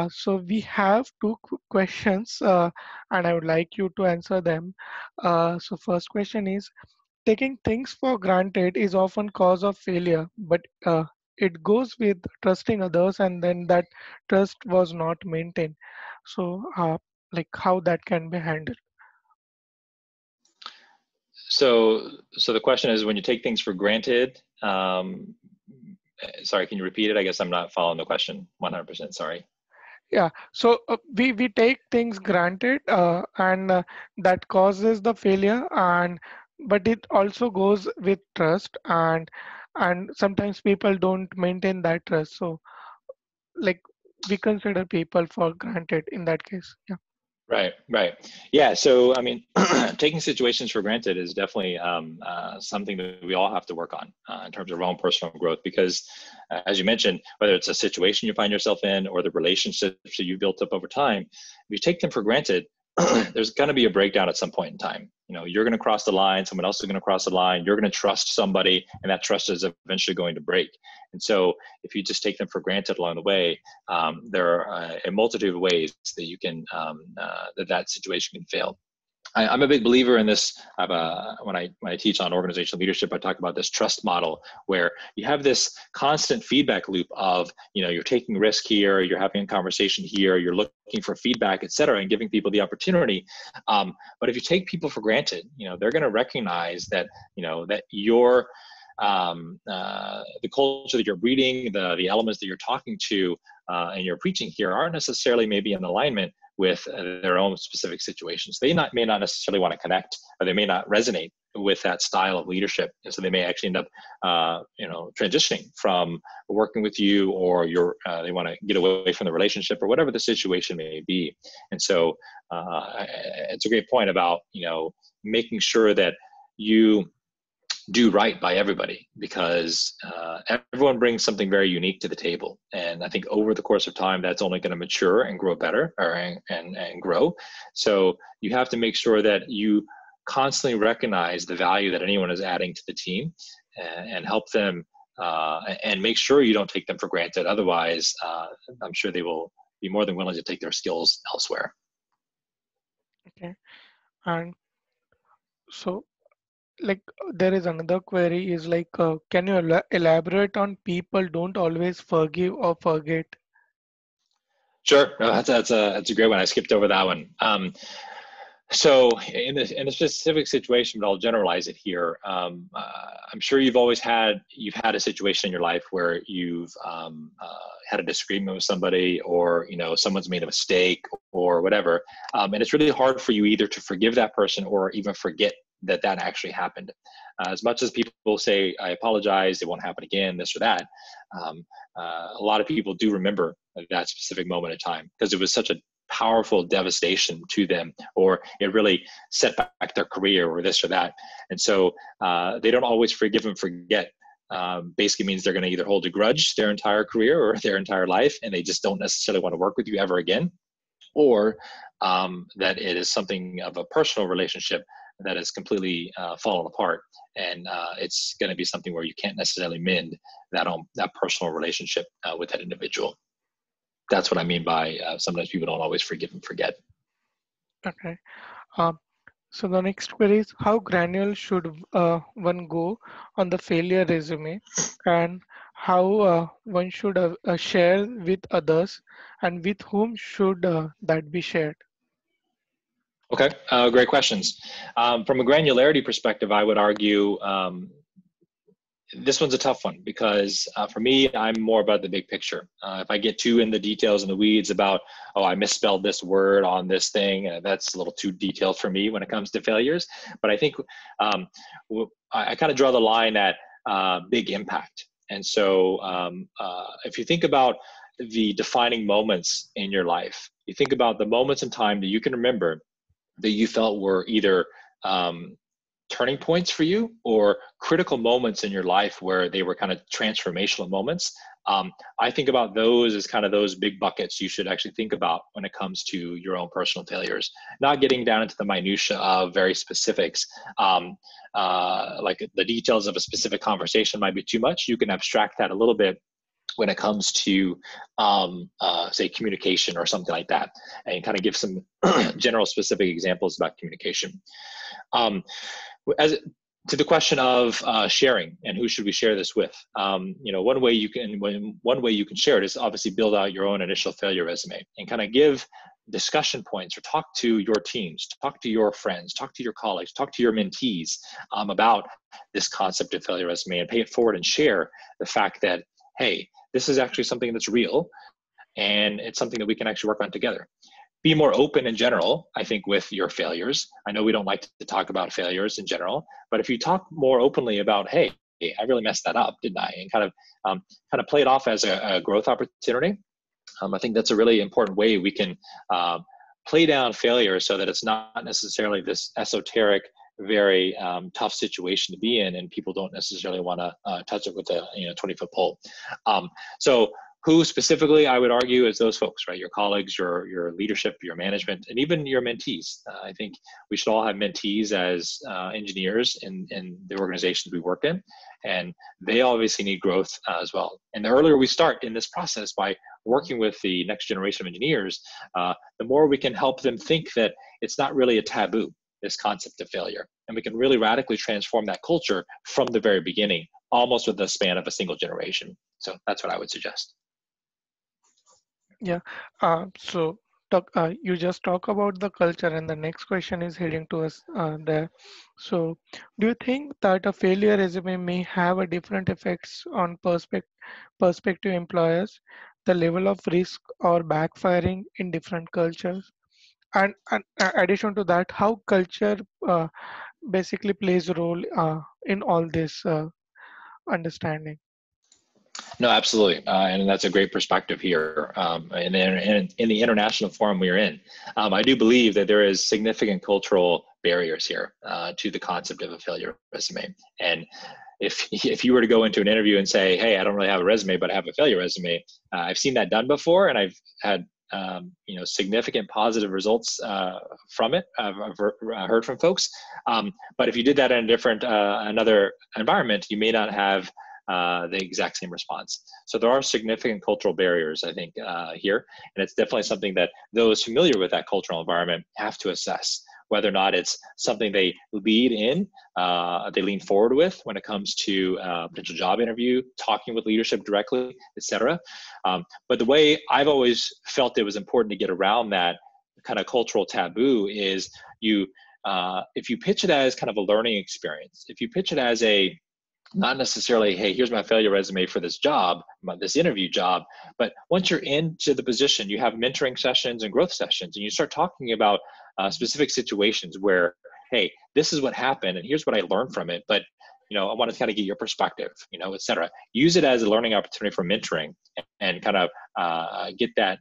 So we have two questions, and I would like you to answer them. So first question is, taking things for granted is often cause of failure, but it goes with trusting others, and then that trust was not maintained. So, like how that can be handled. So the question is, when you take things for granted, sorry, can you repeat it? I guess I'm not following the question 100%, sorry. Yeah. So we take things granted, and that causes the failure, and but it also goes with trust, and sometimes people don't maintain that trust. So like we consider people for granted in that case. Yeah. Right, right. Yeah, so I mean, taking situations for granted is definitely something that we all have to work on in terms of our own personal growth, because as you mentioned, whether it's a situation you find yourself in or the relationships that you built up over time, if you take them for granted, there's going to be a breakdown at some point in time. You know, you're going to cross the line, someone else is going to cross the line, you're going to trust somebody, and that trust is eventually going to break. And so if you just take them for granted along the way, there are a multitude of ways that you can that situation can fail. I'm a big believer in this. When I teach on organizational leadership, I talk about this trust model, where you have this constant feedback loop of, you know, you're taking risk here, you're having a conversation here, you're looking for feedback, et cetera, and giving people the opportunity. But if you take people for granted, you know, they're going to recognize that, you know, that you're the culture that you're breeding, the elements that you're talking to and you're preaching here aren't necessarily maybe in alignment with their own specific situations. They may not necessarily want to connect, or they may not resonate with that style of leadership, and so they may actually end up, you know, transitioning from working with you, or they want to get away from the relationship, or whatever the situation may be. And so it's a great point about, you know, making sure that you do right by everybody, because everyone brings something very unique to the table, and I think over the course of time that's only going to mature and grow better, and grow. So you have to make sure that you constantly recognize the value that anyone is adding to the team, and help them, and make sure you don't take them for granted. Otherwise, I'm sure they will be more than willing to take their skills elsewhere. Okay. And so like there is another query is like, can you elaborate on people don't always forgive or forget? Sure, no, that's a great one. I skipped over that one. So in a specific situation, but I'll generalize it here. I'm sure you've had a situation in your life where you've had a disagreement with somebody, or someone's made a mistake or whatever, and it's really hard for you either to forgive that person or even forget that that actually happened. As much as people say, "I apologize, it won't happen again," this or that, a lot of people do remember that specific moment in time because it was such a powerful devastation to them, or it really set back their career or this or that. And so they don't always forgive and forget. Basically means they're going to either hold a grudge their entire career or their entire life, and they just don't necessarily want to work with you ever again, or that it is something of a personal relationship that is completely fallen apart, and it's going to be something where you can't necessarily mend that personal relationship with that individual. That's what I mean by sometimes people don't always forgive and forget. Okay. Um, so the next query is how granular should one go on the failure resume, and how one should share with others, and with whom should that be shared? Okay, great questions. From a granularity perspective, I would argue this one's a tough one because for me, I'm more about the big picture. If I get too in the details and the weeds about, oh, I misspelled this word on this thing, that's a little too detailed for me when it comes to failures. But I think I kind of draw the line at big impact. And so if you think about the defining moments in your life, you think about the moments in time that you can remember that you felt were either turning points for you or critical moments in your life where they were kind of transformational moments. I think about those as kind of those big buckets you should actually think about when it comes to your own personal failures, not getting down into the minutia of very specifics. Like the details of a specific conversation might be too much. You can abstract that a little bit when it comes to say communication or something like that, and kind of give some general specific examples about communication. As to the question of sharing and who should we share this with, one way you can share it is obviously build out your own initial failure resume and kind of give discussion points, or talk to your teams, talk to your friends, talk to your colleagues, talk to your mentees about this concept of failure resume, and pay it forward and share the fact that, hey, this is actually something that's real, and it's something that we can actually work on together. Be more open in general, I think, with your failures. I know we don't like to talk about failures in general, but if you talk more openly about, hey, I really messed that up, didn't I? And kind of play it off as a growth opportunity. I think that's a really important way we can play down failure so that it's not necessarily this esoteric, very tough situation to be in, and people don't necessarily want to touch it with a 20-foot pole. So who specifically, I would argue, is those folks, right? Your colleagues, your leadership, your management, and even your mentees. I think we should all have mentees as engineers in the organizations we work in, and they obviously need growth as well. And the earlier we start in this process by working with the next generation of engineers, the more we can help them think that it's not really a taboo, this concept of failure. And we can really radically transform that culture from the very beginning, almost with the span of a single generation. So that's what I would suggest. Yeah. So you just talk about the culture, and the next question is heading to us there. So, do you think that a failure resume may have a different effects on prospective employers, the level of risk or backfiring in different cultures, and addition to that, how culture basically plays a role in all this understanding? No, absolutely, and that's a great perspective here. In the international forum we're in, I do believe that there is significant cultural barriers here to the concept of a failure resume. And if you were to go into an interview and say, "Hey, I don't really have a resume, but I have a failure resume," I've seen that done before, and I've had significant positive results from it. I've heard from folks, but if you did that in a different another environment, you may not have the exact same response. So there are significant cultural barriers, I think, here, and it's definitely something that those familiar with that cultural environment have to assess whether or not it's something they lead in, they lean forward with when it comes to potential job interview, talking with leadership directly, et cetera. But the way I've always felt it was important to get around that kind of cultural taboo is you if you pitch it as kind of a learning experience, if you pitch it as a not necessarily, hey, here's my failure resume for this job, this interview job, but once you're into the position, you have mentoring sessions and growth sessions, and you start talking about specific situations where, hey, this is what happened, and here's what I learned from it. But I want to kind of get your perspective, et cetera. Use it as a learning opportunity for mentoring, and kind of get that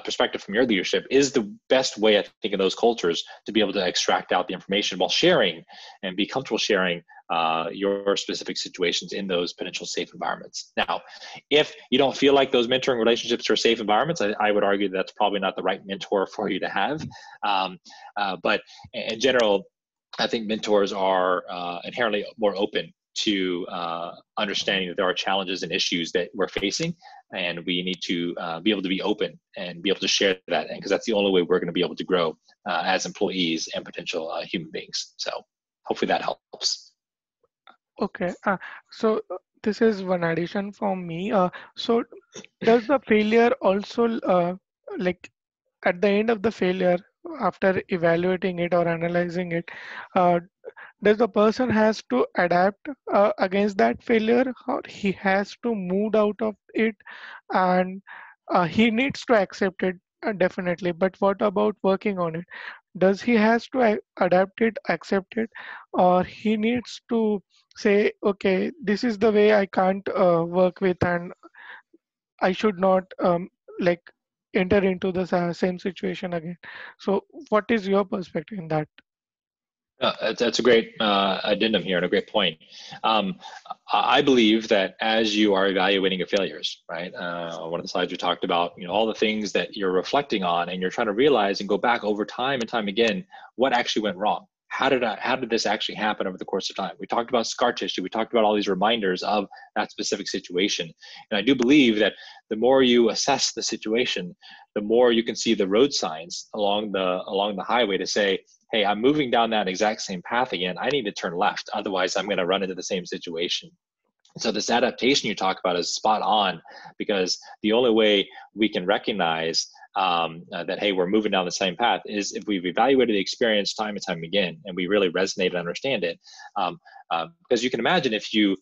perspective from your leadership is the best way, I think, in those cultures to be able to extract out the information while sharing and be comfortable sharing your specific situations in those potential safe environments. Now, if you don't feel like those mentoring relationships are safe environments, I would argue that's probably not the right mentor for you to have. But in general, I think mentors are inherently more open to understanding that there are challenges and issues that we're facing, and we need to be able to be open and be able to share that, and because that's the only way we're going to be able to grow as employees and potential human beings. So hopefully that helps. Okay. So this is one addition from me. So does the failure also like at the end of the failure, after evaluating it or analyzing it, uh, does the person has to adapt against that failure, or he has to move out of it, and he needs to accept it definitely, but what about working on it? Does he has to adapt it, accept it, or he needs to say, okay, this is the way I can't work with, and I should not like enter into the same situation again? So what is your perspective in that? That's a great addendum here and a great point. Um, I believe that as you are evaluating your failures, right? One of the slides we talked about, all the things that you're reflecting on, and you're trying to realize and go back over time and time again, what actually went wrong? How did this actually happen over the course of time? We talked about scar tissue. We talked about all these reminders of that specific situation. And I do believe that the more you assess the situation, the more you can see the road signs along the highway to say, hey, I'm moving down that exact same path again. I need to turn left. Otherwise, I'm going to run into the same situation. So this adaptation you talk about is spot on, because the only way we can recognize that, hey, we're moving down the same path is if we've evaluated the experience time and time again, and we really resonate and understand it. Because you can imagine if you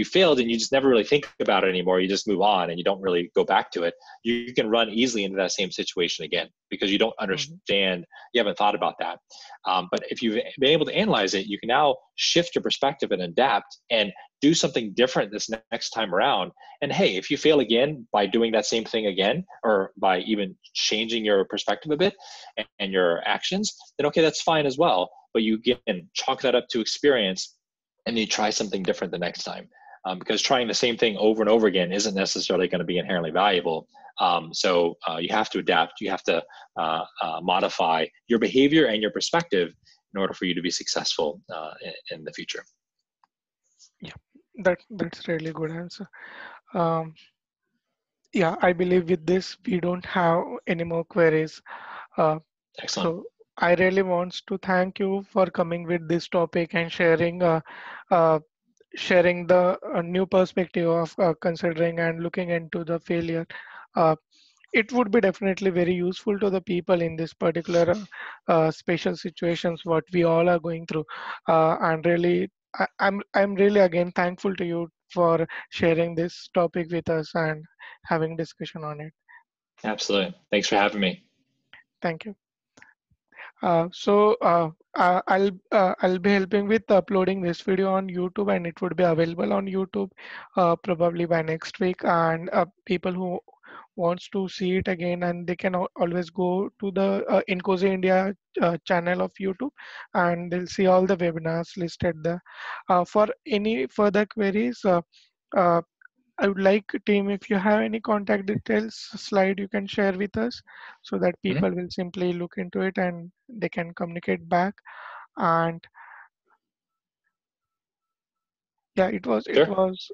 failed and you just never really think about it anymore, you just move on and you don't really go back to it, you can run easily into that same situation again because you don't Mhm. understand, you haven't thought about that. But if you've been able to analyze it, you can now shift your perspective and adapt and do something different this next time around. And hey, if you fail again by doing that same thing again, or by even changing your perspective a bit and your actions, then okay, that's fine as well. But you again chalk that up to experience, and you try something different the next time. Because trying the same thing over and over again isn't necessarily going to be inherently valuable. So you have to adapt. You have to modify your behavior and your perspective in order for you to be successful in the future. Yeah, that's really good answer. Um, yeah, I believe with this we don't have any more queries. Uh, Excellent. so I really want to thank you for coming with this topic and uh, sharing the new perspective of considering and looking into the failure. Uh, it would be definitely very useful to the people in this particular special situations what we all are going through. And really, I'm really again thankful to you for sharing this topic with us and having discussion on it. Absolutely. Thanks for having me. Thank you. I'll be helping with uploading this video on YouTube, and it would be available on YouTube probably by next week. And people who wants to see it again, and they can always go to the Incozy India channel of YouTube, and they'll see all the webinars listed there. For any further queries, uh, I would like, team, if you have any contact details slide you can share with us so that Mhm. people will simply look into it and they can communicate back. And yeah, it Sure. was,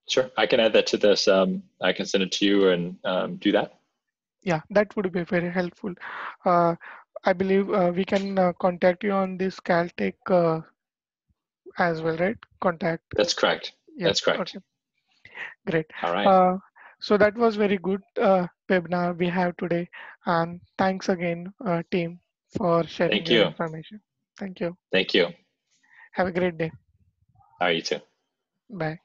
Sure. I can add that to this. I can send it to you and do that. yeah, that would be very helpful. Uh, I believe we can contact you on this Caltech as well, right? Contact. That's correct. Yeah, That's correct. okay, great. All right. Uh, So that was very good webinar we have today. And thanks again, team, for sharing Thank your you. information. Thank you. Thank you. Have a great day. All right, you too. Bye.